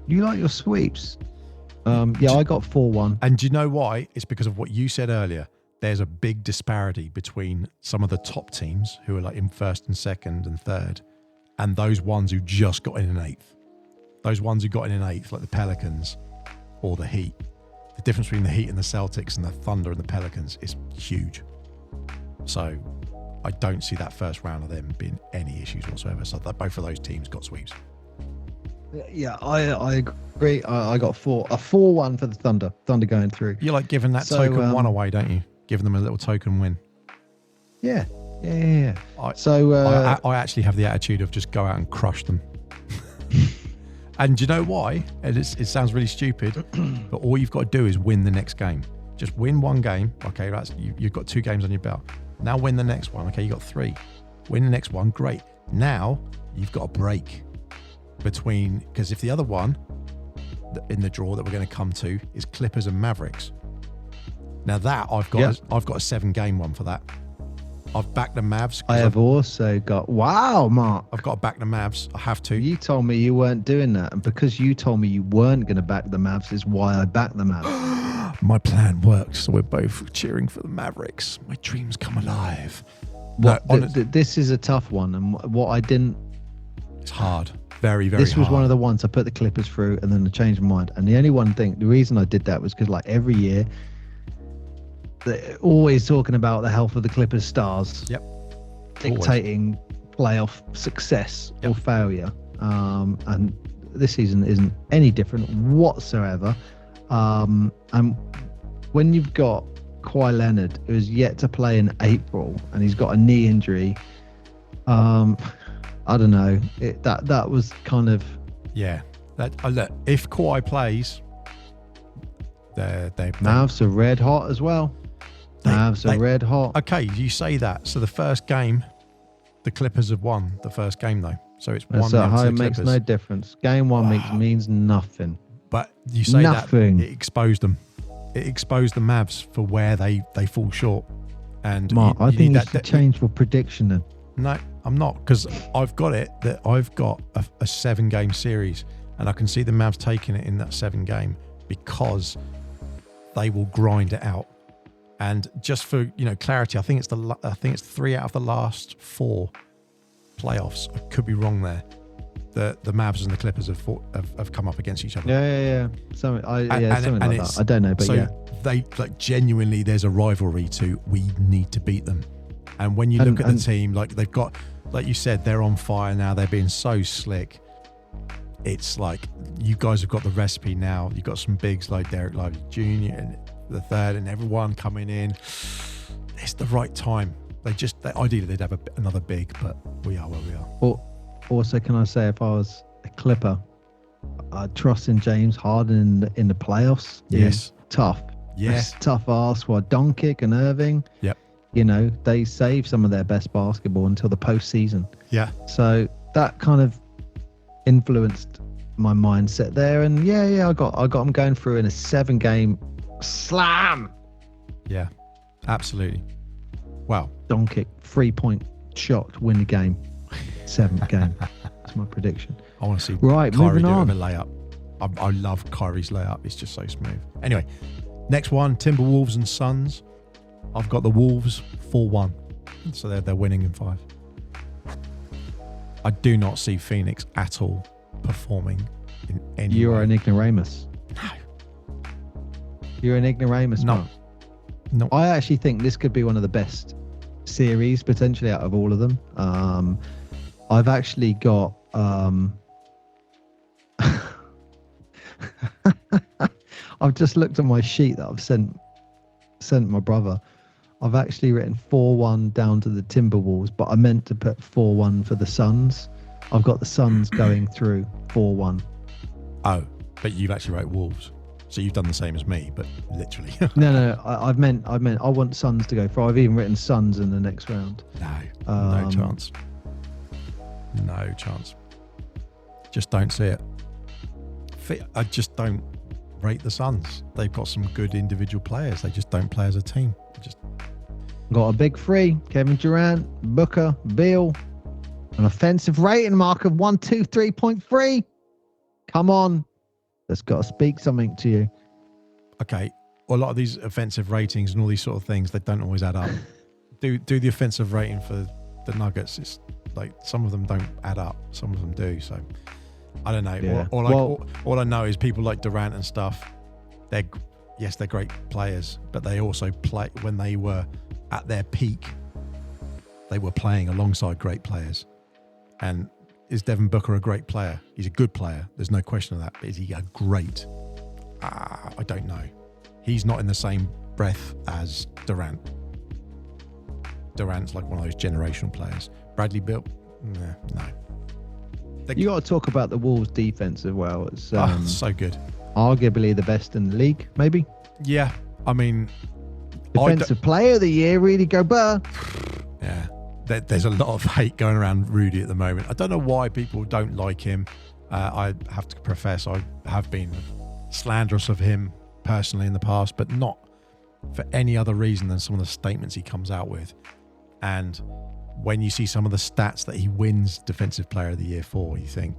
You like your sweeps? Yeah, I got 4-1. And do you know why? It's because of what you said earlier. There's a big disparity between some of the top teams who are like in first and second and third, and those ones who just got in an eighth. Those ones who got in an eighth, like the Pelicans or the Heat. The difference between the Heat and the Celtics and the Thunder and the Pelicans is huge. So I don't see that first round of them being any issues whatsoever. So that both of those teams got sweeps. Yeah, I agree. I got a 4-1 for the Thunder. Thunder going through. You like giving that token one away, don't you? Giving them a little token win. Yeah. I actually have the attitude of just go out and crush them. And do you know why? And it sounds really stupid, but all you've got to do is win the next game. Just win one game. Okay, you've got 2 games on your belt. Now win the next one. Okay, you got 3. Win the next one. Great. Now you've got a break between, because if the other one in the draw that we're going to come to is Clippers and Mavericks. Now that I've got a 7-game one for that. I've backed the Mavs. I have also got, wow, Mark. I've got to back the Mavs. I have to. You told me you weren't doing that. And because you told me you weren't going to back the Mavs is why I backed the Mavs. My plan worked. So we're both cheering for the Mavericks. My dreams come alive. This is a tough one. And what I didn't... It's hard. Very, very hard. This was one of the ones I put the Clippers through and then I changed my mind. And the only one thing, the reason I did that was because like every year, they're always talking about the health of the Clippers stars. Yep. Dictating playoff success or failure. And this season isn't any different whatsoever. And when you've got Kawhi Leonard, who is yet to play in April, and he's got a knee injury, I don't know. That was kind of... Yeah. Look, if Kawhi plays, they're Mavs are red hot as well. Mavs are red hot. Okay, you say that. So the first game, the Clippers have won the first game, though. So it's 1-0 at home. to the Makes Clippers. no difference. Game one means nothing. But you say nothing. That, it exposed them. It exposed the Mavs for where they fall short. And Mark, I think you should change your prediction then. No, I'm not, because I've got it that I've got a 7-game series, and I can see the Mavs taking it in that 7-game because they will grind it out. And just for clarity, I think it's 3 out of the last 4 playoffs. I could be wrong there. The Mavs and the Clippers have come up against each other. Yeah. Something like that. I don't know, but so they genuinely, there's a rivalry to we need to beat them. And when you look at the team, like they've got, like you said, they're on fire now. They're being so slick. It's like you guys have got the recipe now. You've got some bigs like Derek Lively Jr. and the third, and everyone coming in. It's the right time. Ideally they'd have another big, but we are where we are. Well, also, can I say, if I was a Clipper, I'd trust in James Harden in the playoffs. Yes. Tough. Yes. It's tough ask for Doncic and Irving. Yep. They save some of their best basketball until the postseason. Yeah. So that kind of influenced my mindset there. And I got them going through in a 7-game slam. Yeah, absolutely. Wow. Doncic 3-point shot to win the game. 7th game. That's my prediction. I want to see Kyrie do a layup. I love Kyrie's layup. It's just so smooth. Anyway, next one, Timberwolves and Suns. I've got the Wolves 4-1. So they're winning in 5. I do not see Phoenix at all performing in any You way. are an ignoramus. No. You're an ignoramus. No. Mark. No. I actually think this could be one of the best series potentially out of all of them. I've actually got I've just looked at my sheet that I've sent my brother. I've actually written 4-1 down to the Timberwolves, but I meant to put 4-1 for the Suns. I've got the Suns going through 4-1. Oh, but you've actually wrote Wolves. So you've done the same as me, but literally. No. I meant I want Suns to go through. I've even written Suns in the next round. No chance. No chance. Just don't see it. I just don't rate the Suns. They've got some good individual players. They just don't play as a team. Got a big 3: Kevin Durant, Booker, Beal, an offensive rating mark of 123.3. Come on. That's got to speak something to you. Okay, well, a lot of these offensive ratings and all these sort of things, they don't always add up. do the offensive rating for the Nuggets. It's like some of them don't add up, some of them do. So I don't know. Yeah. All I know is people like Durant and stuff. They're great players, but they also play when they were at their peak. They were playing alongside great players. And is Devin Booker a great player? He's a good player. There's no question of that. But is he a great? I don't know. He's not in the same breath as Durant. Durant's like one of those generational players. Bradley Beal? No. You got to talk about the Wolves' defense as well. It's so good. Arguably the best in the league, maybe. Yeah, I mean, defensive player of the year, Rudy Gobert. Yeah, there's a lot of hate going around Rudy at the moment. I don't know why people don't like him. I have to profess I have been slanderous of him personally in the past, but not for any other reason than some of the statements he comes out with. And when you see some of the stats that he wins Defensive Player of the Year for, you think,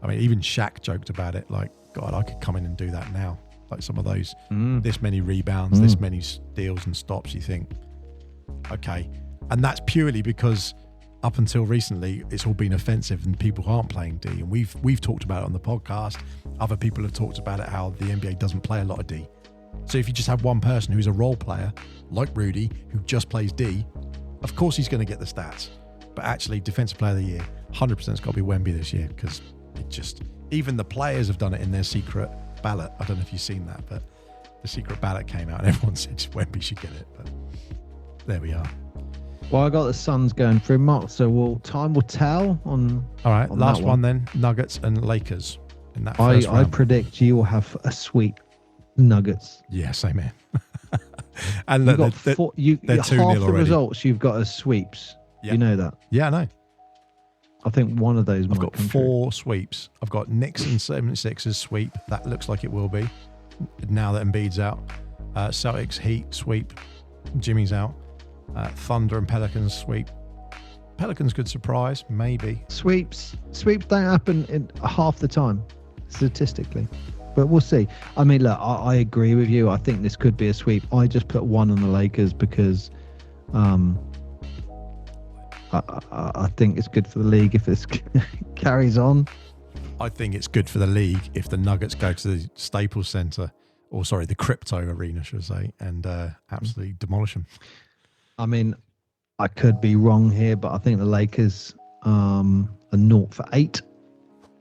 I mean, even Shaq joked about it, like, God, I could come in and do that now. Like some of those, this many rebounds, this many steals and stops, you think, okay. And that's purely because up until recently, it's all been offensive and people aren't playing D. And we've talked about it on the podcast. Other people have talked about it, how the NBA doesn't play a lot of D. So if you just have one person who's a role player, like Rudy, who just plays D, of course he's going to get the stats. But actually, Defensive Player of the Year, 100% it's got to be Wemby this year, because it just, even the players have done it in their secret ballot. I don't know if you've seen that, but the secret ballot came out and everyone said Wemby should get it. But there we are. Well, I got the Suns going through, Mark, so time will tell on. All right, on last one then, Nuggets and Lakers in that I first round. I predict you will have a sweep, Nuggets. Yeah, same here. And look, they're 2-0 half the already. results you've got as sweeps. Yeah. You know that. Yeah, I know. I think one of those. I've got 4 sweeps. I've got Knicks and 76ers sweep. That looks like it will be now that Embiid's out. Celtics, Heat sweep. Jimmy's out. Thunder and Pelicans sweep. Pelicans could surprise, maybe. Sweeps don't happen in half the time, statistically. But we'll see. I mean, look, I agree with you. I think this could be a sweep. I just put 1 on the Lakers because I think it's good for the league if this carries on. I think it's good for the league if the Nuggets go to the Staples Center, or sorry, the Crypto Arena, should I say, and absolutely demolish them. I mean, I could be wrong here, but I think the Lakers are 0 for 8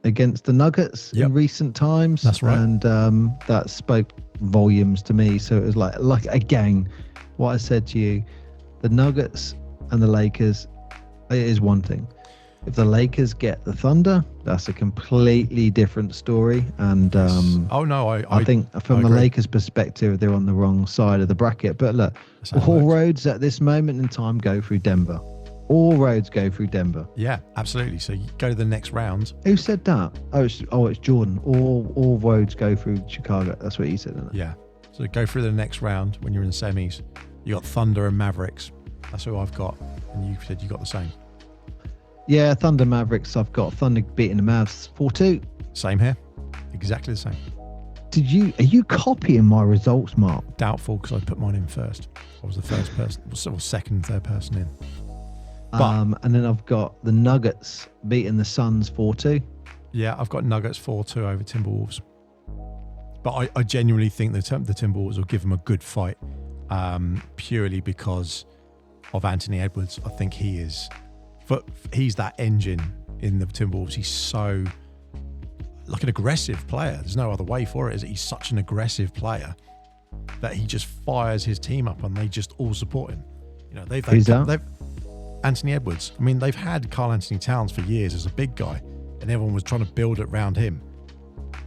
against the Nuggets in recent times. That's right. And that spoke volumes to me. So it was like again, what I said to you, the Nuggets and the Lakers, it is one thing. If the Lakers get the Thunder, that's a completely different story. And I think from the Lakers' perspective, they're on the wrong side of the bracket. But look, all roads at this moment in time go through Denver. All roads go through Denver. Yeah, absolutely. So you go to the next round. Who said that? It's Jordan. All roads go through Chicago. That's what he said, isn't it? Yeah. So go through the next round when you're in semis. You got Thunder and Mavericks. That's who I've got. And you said you got the same. Yeah, Thunder Mavericks. I've got Thunder beating the Mavs 4-2. Same here. Exactly the same. Are you copying my results, Mark? Doubtful, because I put mine in first. I was the first person, or second, third person in. But, and then I've got the Nuggets beating the Suns 4-2. Yeah, I've got Nuggets 4-2 over Timberwolves. But I genuinely think the Timberwolves will give them a good fight, purely because of Anthony Edwards. I think he's that engine in the Timberwolves. He's so like an aggressive player. There's no other way for it. Is he's such an aggressive player that he just fires his team up and they just all support him. You know, they've Anthony Edwards. I mean, they've had Karl Anthony Towns for years as a big guy, and everyone was trying to build it around him.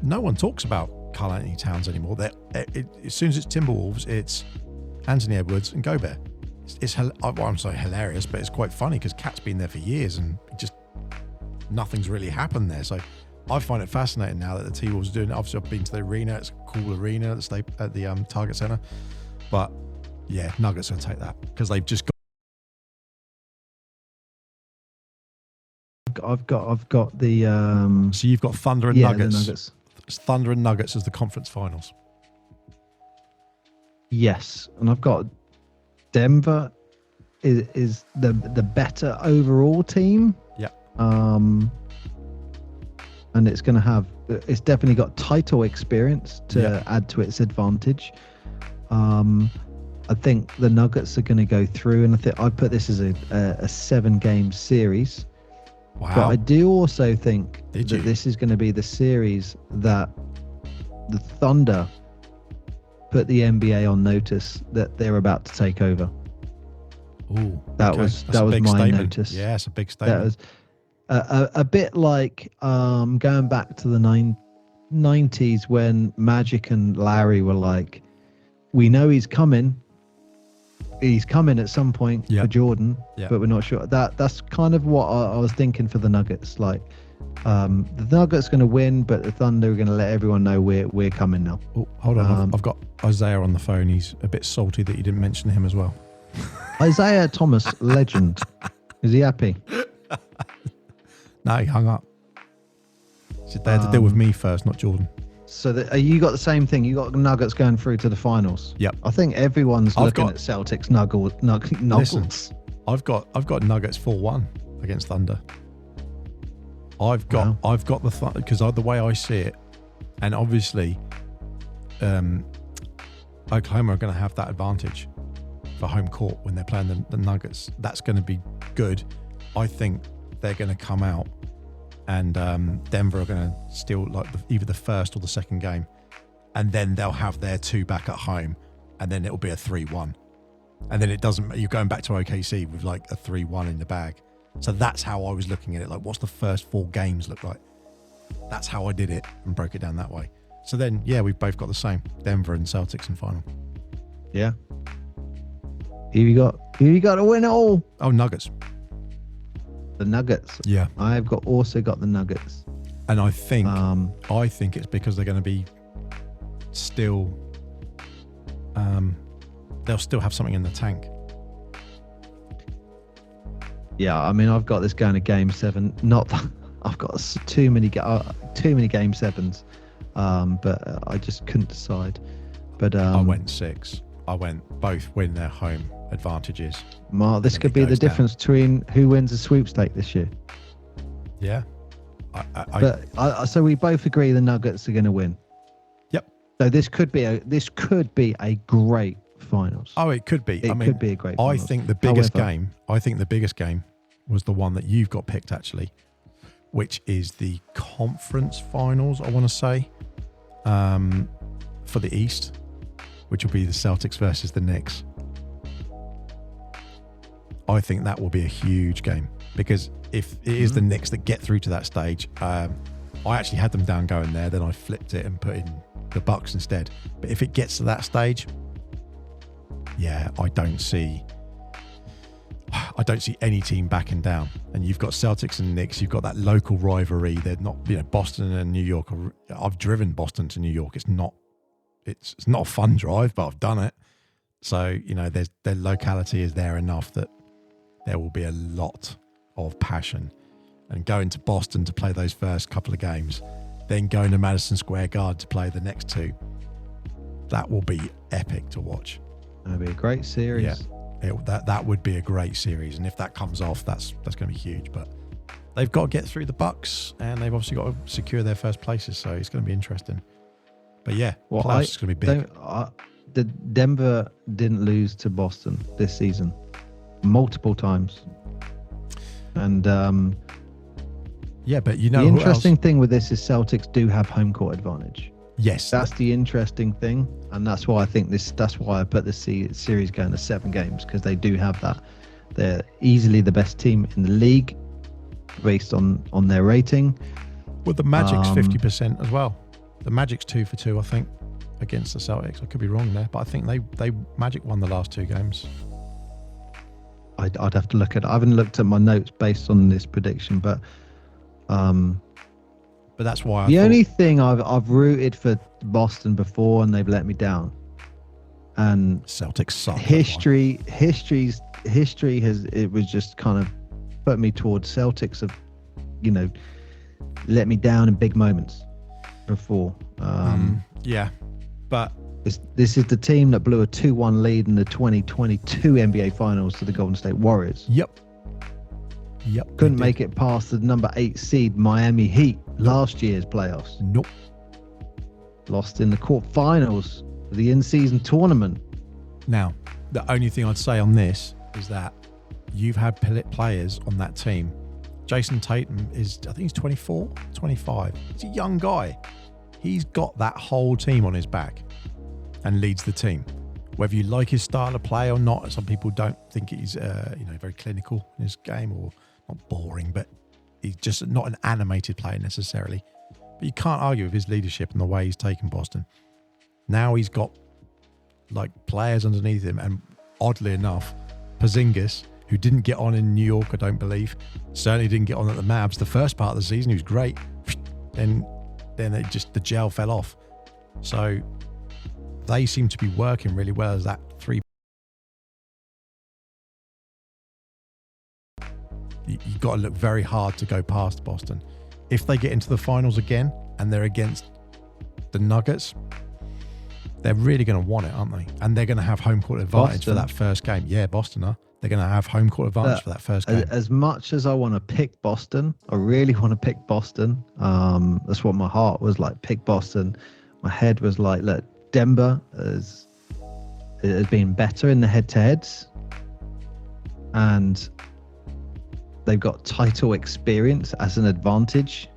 No one talks about Karl Anthony Towns anymore. As soon as it's Timberwolves, it's Anthony Edwards and Gobert. I'm sorry, hilarious, but it's quite funny because Cat's been there for years and just nothing's really happened there. So I find it fascinating now that the T-Wolves are doing it. Obviously, I've been to the arena. It's a cool arena at the Target Center. But yeah, Nuggets will take that because they've just got. I've got the. So you've got Thunder and Nuggets. The Nuggets. It's Thunder and Nuggets as the conference finals. Yes, and I've got Denver is the better overall team. Yeah. And it's definitely got title experience to add to its advantage. I think the Nuggets are going to go through, and I put this as a 7-game series. Wow. But I do also think that this is going to be the series that the Thunder put the NBA on notice that they're about to take over. Ooh, that was my statement. notice. Yeah, it's a big statement. That was a bit like going back to the 90s when Magic and Larry were like, we know he's coming at some point for Jordan, but we're not sure. That's kind of what I was thinking for the Nuggets. Like, the Nuggets going to win, but the Thunder are going to let everyone know we're coming now. Oh, hold on, I've got Isaiah on the phone. He's a bit salty that you didn't mention him as well. Isaiah Thomas, legend. Is he happy? No, he hung up. So they had to deal with me first, not Jordan. So you got the same thing. You got Nuggets going through to the finals. Yep. I think everyone's looking at Celtics Nuggets. Listen, I've got Nuggets 4-1 against Thunder. I've got the because the way I see it, and obviously, Oklahoma are going to have that advantage for home court when they're playing the Nuggets. That's going to be good. I think they're going to come out and Denver are going to steal like either the first or the second game, and then they'll have their 2 back at home, and then it'll be a 3-1, and then you're going back to OKC with like a 3-1 in the bag. So that's how I was looking at it. Like, what's the first 4 games look like? That's how I did it and broke it down that way. So then, we've both got the same. Denver and Celtics in final. Yeah. Who you got to win it all? Oh, Nuggets. The Nuggets. Yeah. I've also got the Nuggets. And I think it's because they're going to be still, they'll still have something in the tank. Yeah, I mean, I've got this going to Game 7. Not that I've got too many Game 7s, but I just couldn't decide. But I went 6. I went both win their home advantages. Mark, this could be the difference between who wins a sweepstake this year. Yeah. So we both agree the Nuggets are going to win. Yep. So this could be a great finals. Oh, it could be. It could be a great finals. I think the biggest game was the one that you've got picked actually, which is the conference finals, I want to say, for the East, which will be the Celtics versus the Knicks. I think that will be a huge game because if it is the Knicks that get through to that stage, I actually had them down going there, then I flipped it and put in the Bucks instead. But if it gets to that stage, I don't see any team backing down. And you've got Celtics and Knicks, you've got that local rivalry. They're not, Boston and New York. I've driven Boston to New York. It's not a fun drive, but I've done it. So, their locality is there enough that there will be a lot of passion. And going to Boston to play those first couple of games, then going to Madison Square Garden to play the next 2, that will be epic to watch. That'll be a great series. Yeah, that would be a great series. And if that comes off, that's going to be huge. But they've got to get through the Bucks, and they've obviously got to secure their first places. So it's going to be interesting. But playoffs is going to be big. Denver didn't lose to Boston this season multiple times. And but the interesting thing with this is Celtics do have home court advantage. Yes, that's the interesting thing, and that's why I think that's why I put this series going to 7 games, because they do have that. They're easily the best team in the league based on their rating. Well, the Magic's 50% as well. The Magic's 2 for 2, I think, against the Celtics. I could be wrong there, but I think they Magic won the last 2 games. I'd have to look at it. I haven't looked at my notes based on this prediction, but that's why the only thing I've rooted for Boston before and they've let me down. And Celtics suck. History was just kind of put me towards Celtics of, let me down in big moments. before. Yeah, but this is the team that blew a 2-1 lead in the 2022 NBA Finals to the Golden State Warriors. Yep. Couldn't make it past the number 8 seed Miami Heat last year's playoffs. Nope. Lost in the quarterfinals of the in-season tournament. Now, the only thing I'd say on this is that you've had players on that team. Jason Tatum is, I think he's 24, 25. He's a young guy. He's got that whole team on his back and leads the team. Whether you like his style of play or not, some people don't think he's very clinical in his game, or not boring, but he's just not an animated player necessarily. But you can't argue with his leadership and the way he's taken Boston. Now he's got like players underneath him, and oddly enough, Porzingis, who didn't get on in New York, I don't believe, certainly didn't get on at the Mavs the first part of the season. He was great. Then the gel fell off. So they seem to be working really well as that three. You've got to look very hard to go past Boston. If they get into the finals again and they're against the Nuggets, they're really going to want it, aren't they? And they're going to have home court advantage for that first game. Yeah, Boston are. They're going to have home court advantage for that first game. As much as I want to pick Boston, I really want to pick Boston. That's what my heart was like, pick Boston. My head was like, look, Denver has been better in the head-to-heads. And they've got title experience as an advantage.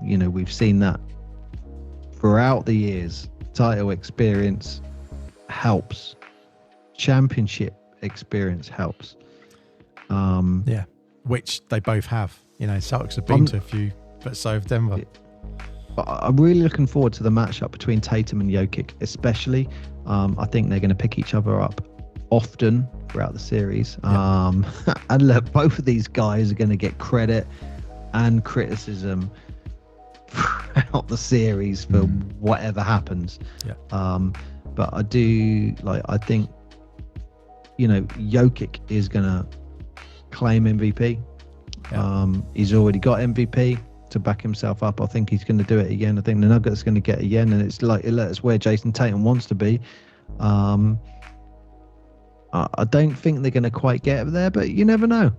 We've seen that throughout the years. Title experience helps. Championship experience helps. Which they both have. Celtics have been to a few, but so have Denver. But I'm really looking forward to the matchup between Tatum and Jokic, especially. I think they're going to pick each other up often throughout the series. And look, both of these guys are going to get credit and criticism throughout the series for whatever happens. But I think Jokic is going to claim MVP. He's already got MVP to back himself up. I think he's going to do it again. I think the Nuggets are going to get it again, and it's where Jason Tatum wants to be. I don't think they're going to quite get there, but you never know.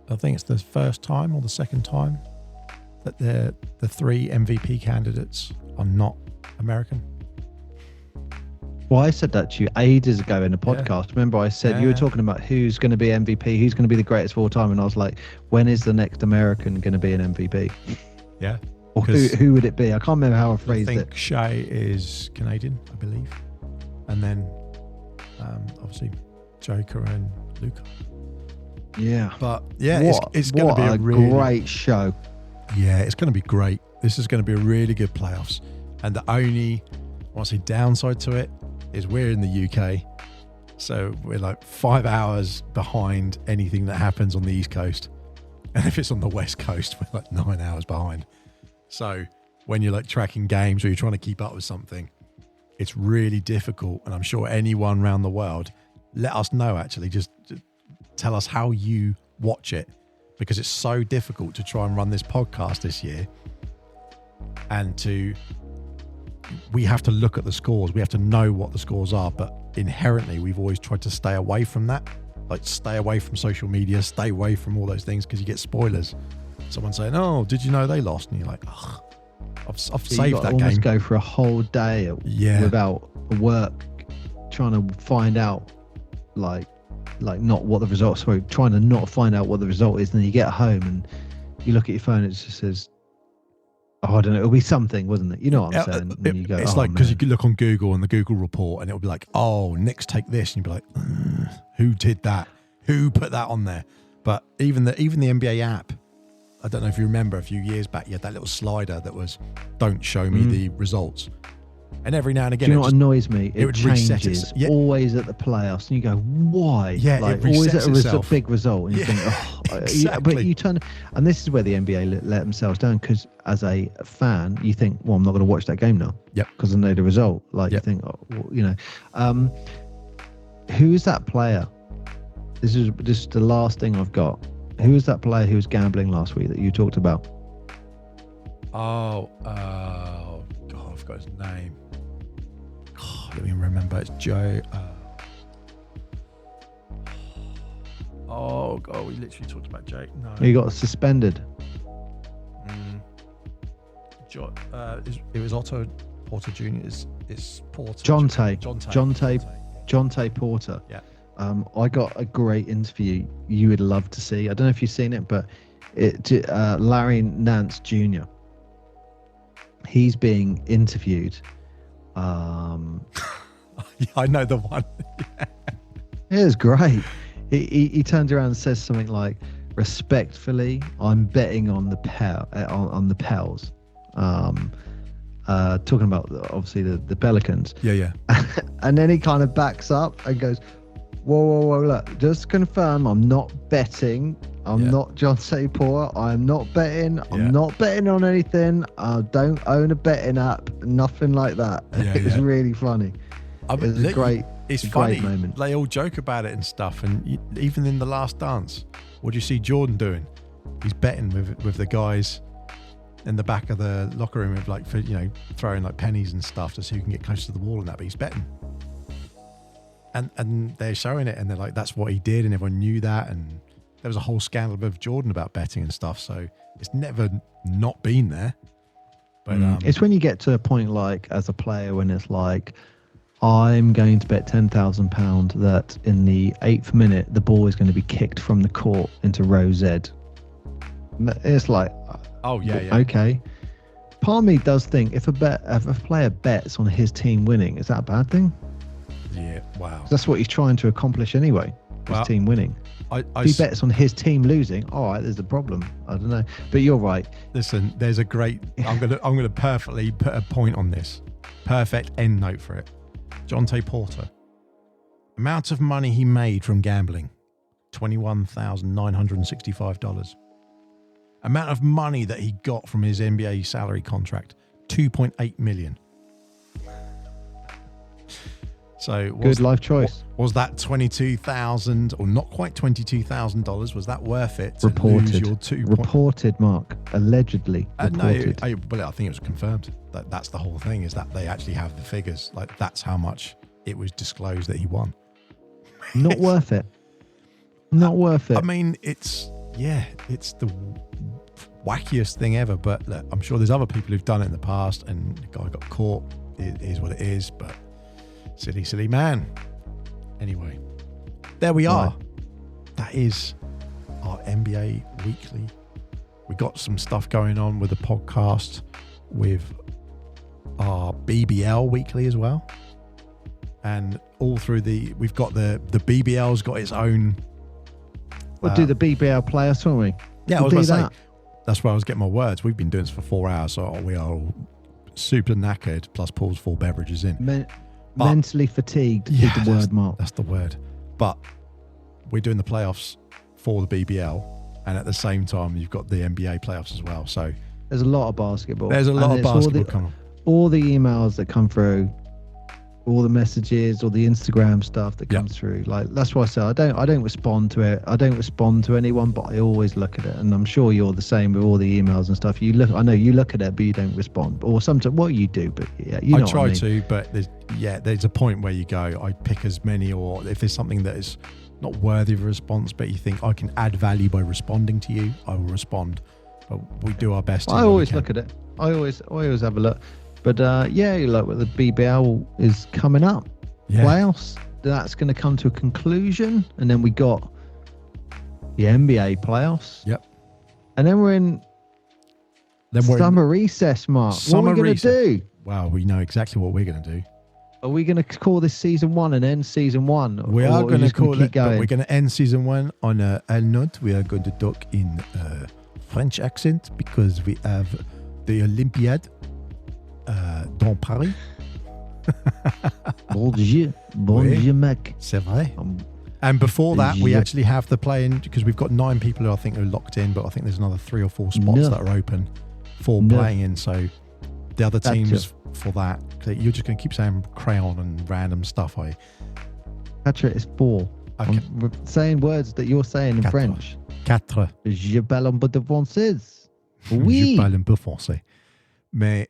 I think it's the first time or the second time that the three MVP candidates are not American. Well, I said that to you ages ago in a podcast. Remember, I said you were talking about who's going to be MVP, who's going to be the greatest of all time, and I was like, when is the next American going to be an MVP? Yeah. Or who would it be? I can't remember how I phrased it. I think Shea is Canadian, I believe, and then obviously Joker and Luka. Yeah. But it's going to be a really great show. Yeah, it's going to be great. This is going to be a really good playoffs, and the only downside to it is we're in the UK, so we're like 5 hours behind anything that happens on the East Coast, and if it's on the West Coast, we're like 9 hours behind. So when you're like tracking games or you're trying to keep up with something, it's really difficult. And I'm sure anyone around the world, let us know, actually, just tell us how you watch it, because it's so difficult to try and run this podcast this year, and we have to look at the scores. We have to know what the scores are, but inherently we've always tried to stay away from that. Like, stay away from social media, stay away from all those things, because you get spoilers. Someone saying, "Oh, did you know they lost?" And you're like, "Ugh, I've saved that game." Almost go for a whole day without work, trying to find out, like not what the results were, trying to not find out what the result is, and then you get home and you look at your phone, and it just says, oh, I don't know, it'll be something, wasn't it? You know what I'm saying? And you go, it's like, because you could look on Google and the Google report, and it'll be like, oh, Knicks take this, and you'll be like, who did that? Who put that on there? But even the NBA app, I don't know if you remember, a few years back, you had that little slider that was, don't show me the results. And every now and again, do you know what annoys me? It would reset itself. Yeah. Always at the playoffs, and you go, why? Yeah, like, it resets always at itself. a big result, and you think, oh, exactly. But you turn, and this is where the NBA let themselves down, because as a fan, you think, well, I'm not going to watch that game now, because I know the result. Like, you think, oh, well, who is that player? This is the last thing I've got. Who is that player who was gambling last week that you talked about? Oh, got his name. Let me remember. It's Joe. Oh God, we literally talked about Jake. No, He got suspended. It was Otto Porter Jr. It's Porter. Jonte Porter. Yeah. I got a great interview you would love to see. I don't know if you've seen it, but Larry Nance Jr. He's being interviewed. Yeah, I know the one. It was great. He turns around and says something like, "Respectfully, I'm betting on the Pels." Talking about obviously the Pelicans. Yeah. And then he kind of backs up and goes, whoa, look, just to confirm, I'm not betting. I'm not Jonte Porter. I'm not betting. I'm not betting on anything. I don't own a betting app. Nothing like that. It was really funny. It was a great moment. They all joke about it and stuff. And even in The Last Dance, what do you see Jordan doing? He's betting with the guys in the back of the locker room, with like, for, you know, throwing like pennies and stuff to see who can get close to the wall and that. But he's betting. And they're showing it, and they're like, that's what he did, and everyone knew that, and there was a whole scandal with Jordan about betting and stuff, so it's never not been there. But it's when you get to a point, like, as a player, when it's like, I'm going to bet £10,000 that in the 8th minute the ball is going to be kicked from the court into row Z. It's like, okay. Part of me does think if a player bets on his team winning, is that a bad thing? Yeah, wow. That's what he's trying to accomplish anyway. His team winning. If he bets on his team losing, all right, there's a problem. I don't know, but you're right. Listen, there's a great. I'm gonna perfectly put a point on this. Perfect end note for it. Jonte Porter. Amount of money he made from gambling, $21,965. Amount of money that he got from his NBA salary contract, $2.8 million. So good life choice. Was that $22,000 or not quite $22,000? Was that worth it? Reported, Mark. Allegedly reported. I think it was confirmed. That's the whole thing, is that they actually have the figures. Like, that's how much it was disclosed that he won. Not worth it. Not worth it. I mean, it's the wackiest thing ever. But look, I'm sure there's other people who've done it in the past, and the guy got caught. It is what it is, but silly man. Anyway, there we are. That is our NBA Weekly. We got some stuff going on with the podcast, with our BBL Weekly as well, and all through we've got the BBL's got its own. We'll do the BBL playoffs, won't we? Yeah, I was going to say, that's where I was getting my words. We've been doing this for 4 hours, so we are all super knackered, plus Paul's 4 beverages in. Mentally fatigued is the word, Mark. That's the word. But we're doing the playoffs for the BBL, and at the same time, you've got the NBA playoffs as well. So there's a lot of basketball. There's a lot of basketball coming. All the emails that come through, all the messages, all the Instagram stuff that comes through. Like, that's why I say I don't respond to it. I don't respond to anyone, but I always look at it, and I'm sure you're the same with all the emails and stuff. I know you look at it, but you don't respond. Or sometimes, well, you do, but I try to, but there's a point where you go, I pick as many, or if there's something that is not worthy of a response, but you think I can add value by responding to you, I will respond. But we do our best. I always look at it. I always have a look. But look, the BBL is coming up. Yeah. Playoffs, that's going to come to a conclusion, and then we got the NBA playoffs. Yep. And then we're in summer recess, Mark. What are we going to do? Wow, we know exactly what we're going to do. Are we going to call this season 1 and end season 1? We are going to call it, but we're going to end season 1 on a note. We are going to talk in French accent because we have the Olympiade dans Paris. Bon Dieu, mec. C'est vrai. And before that, we actually have the play-in, because we've got 9 people who I think are locked in, but I think there's another 3 or 4 spots that are open for playing in. So the other teams for that, you're just going to keep saying crayon and random stuff, are you? Patrick, it's 4. Okay. I'm saying words that you're saying in French. 4. Je parle un peu de français. Oui. Je parle un peu français. Mais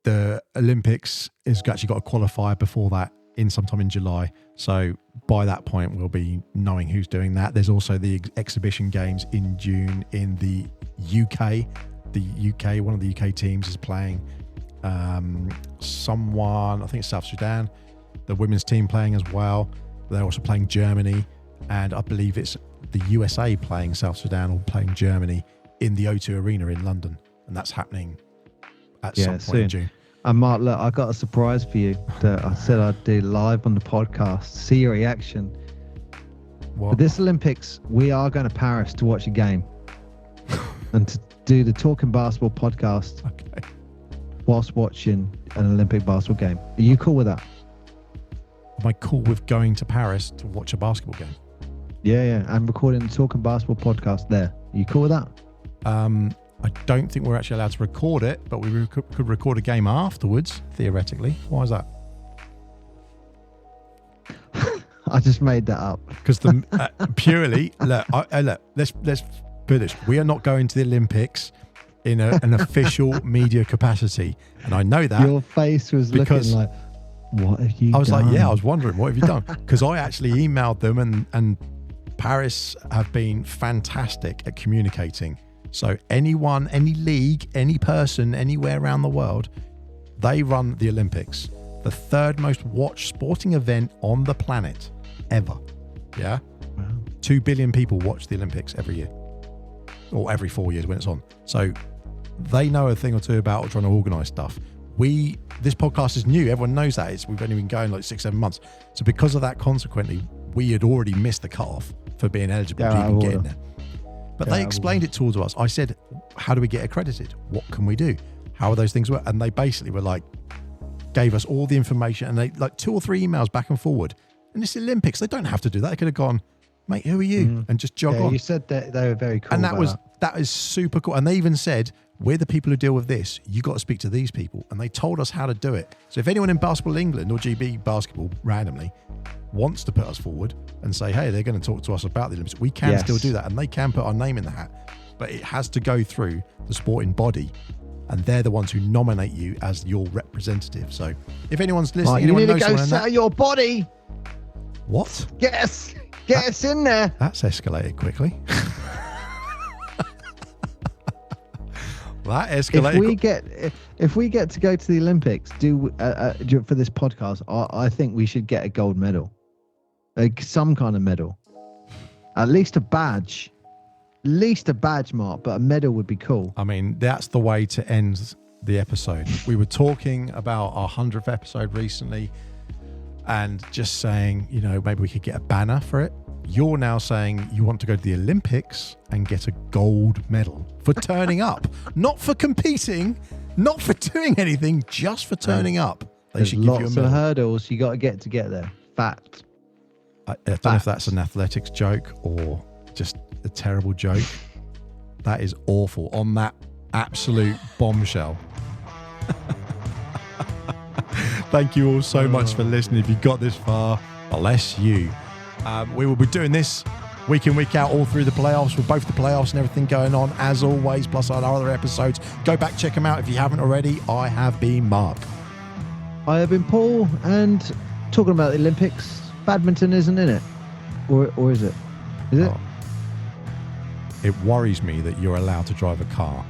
the Olympics has actually got a qualifier before that in sometime in July. So by that point, we'll be knowing who's doing that. There's also the exhibition games in June in the UK. One of the UK teams is playing someone, I think it's South Sudan. The women's team playing as well. They're also playing Germany. And I believe it's the USA playing South Sudan or playing Germany in the O2 Arena in London. And that's happening at some point soon. in June. And Mark, look, I got a surprise for you that I said I'd do live on the podcast. See your reaction. What? For this Olympics, we are going to Paris to watch a game and to do the Talking Basketball podcast whilst watching an Olympic basketball game. Are you cool with that? Am I cool with going to Paris to watch a basketball game? Yeah. And recording the Talking Basketball podcast there. Are you cool with that? I don't think we're actually allowed to record it, but we could record a game afterwards, theoretically. Why is that? I just made that up. Because purely, look, let's put this. We are not going to the Olympics in an official media capacity. And I know that. Your face was looking like, what have you done? I was like, yeah, I was wondering, what have you done? Because I actually emailed them and Paris have been fantastic at communicating. So anyone, any league, any person, anywhere around the world, they run the Olympics. The third most watched sporting event on the planet ever. Yeah? Wow. 2 billion people watch the Olympics every year. Or every 4 years when it's on. So they know a thing or two about trying to organise stuff. This podcast is new. Everyone knows that. We've only been going like 6-7 months. So because of that, consequently, we had already missed the cutoff for being eligible to even get in there. But they explained it towards us. I said, how do we get accredited? What can we do? How are those things work? And they basically were like, gave us all the information and they like 2 or 3 emails back and forward. And it's the Olympics. They don't have to do that. They could have gone, mate, who are you? And just jog on. You said that they were very cool. And that is super cool. And they even said, we're the people who deal with this. You got to speak to these people. And they told us how to do it. So if anyone in Basketball England or GB Basketball randomly wants to put us forward and say, hey, they're going to talk to us about the Olympics, we can still do that. And they can put our name in the hat. But it has to go through the sporting body. And they're the ones who nominate you as your representative. So if anyone's listening, you anyone need to knows go sell your body. What? Get us in there. That's escalated quickly. That escalated. If we get to go to the Olympics, for this podcast, I think we should get a gold medal, like some kind of medal, at least a badge, Mark. But a medal would be cool. I mean, that's the way to end the episode. We were talking about our 100th episode recently, and just saying, maybe we could get a banner for it. You're now saying you want to go to the Olympics and get a gold medal for turning up, not for competing, not for doing anything, just for turning up. They should give you a medal. Lots of hurdles you got to get there. Fact. I don't know if that's an athletics joke or just a terrible joke. That is awful. On that absolute bombshell. Thank you all so much for listening. If you got this far, bless you. We will be doing this week in, week out, all through the playoffs, with both the playoffs and everything going on, as always, plus our other episodes. Go back, check them out if you haven't already. I have been Mark. I have been Paul, and talking about the Olympics, badminton isn't in it. Or is it? Is it? It worries me that you're allowed to drive a car.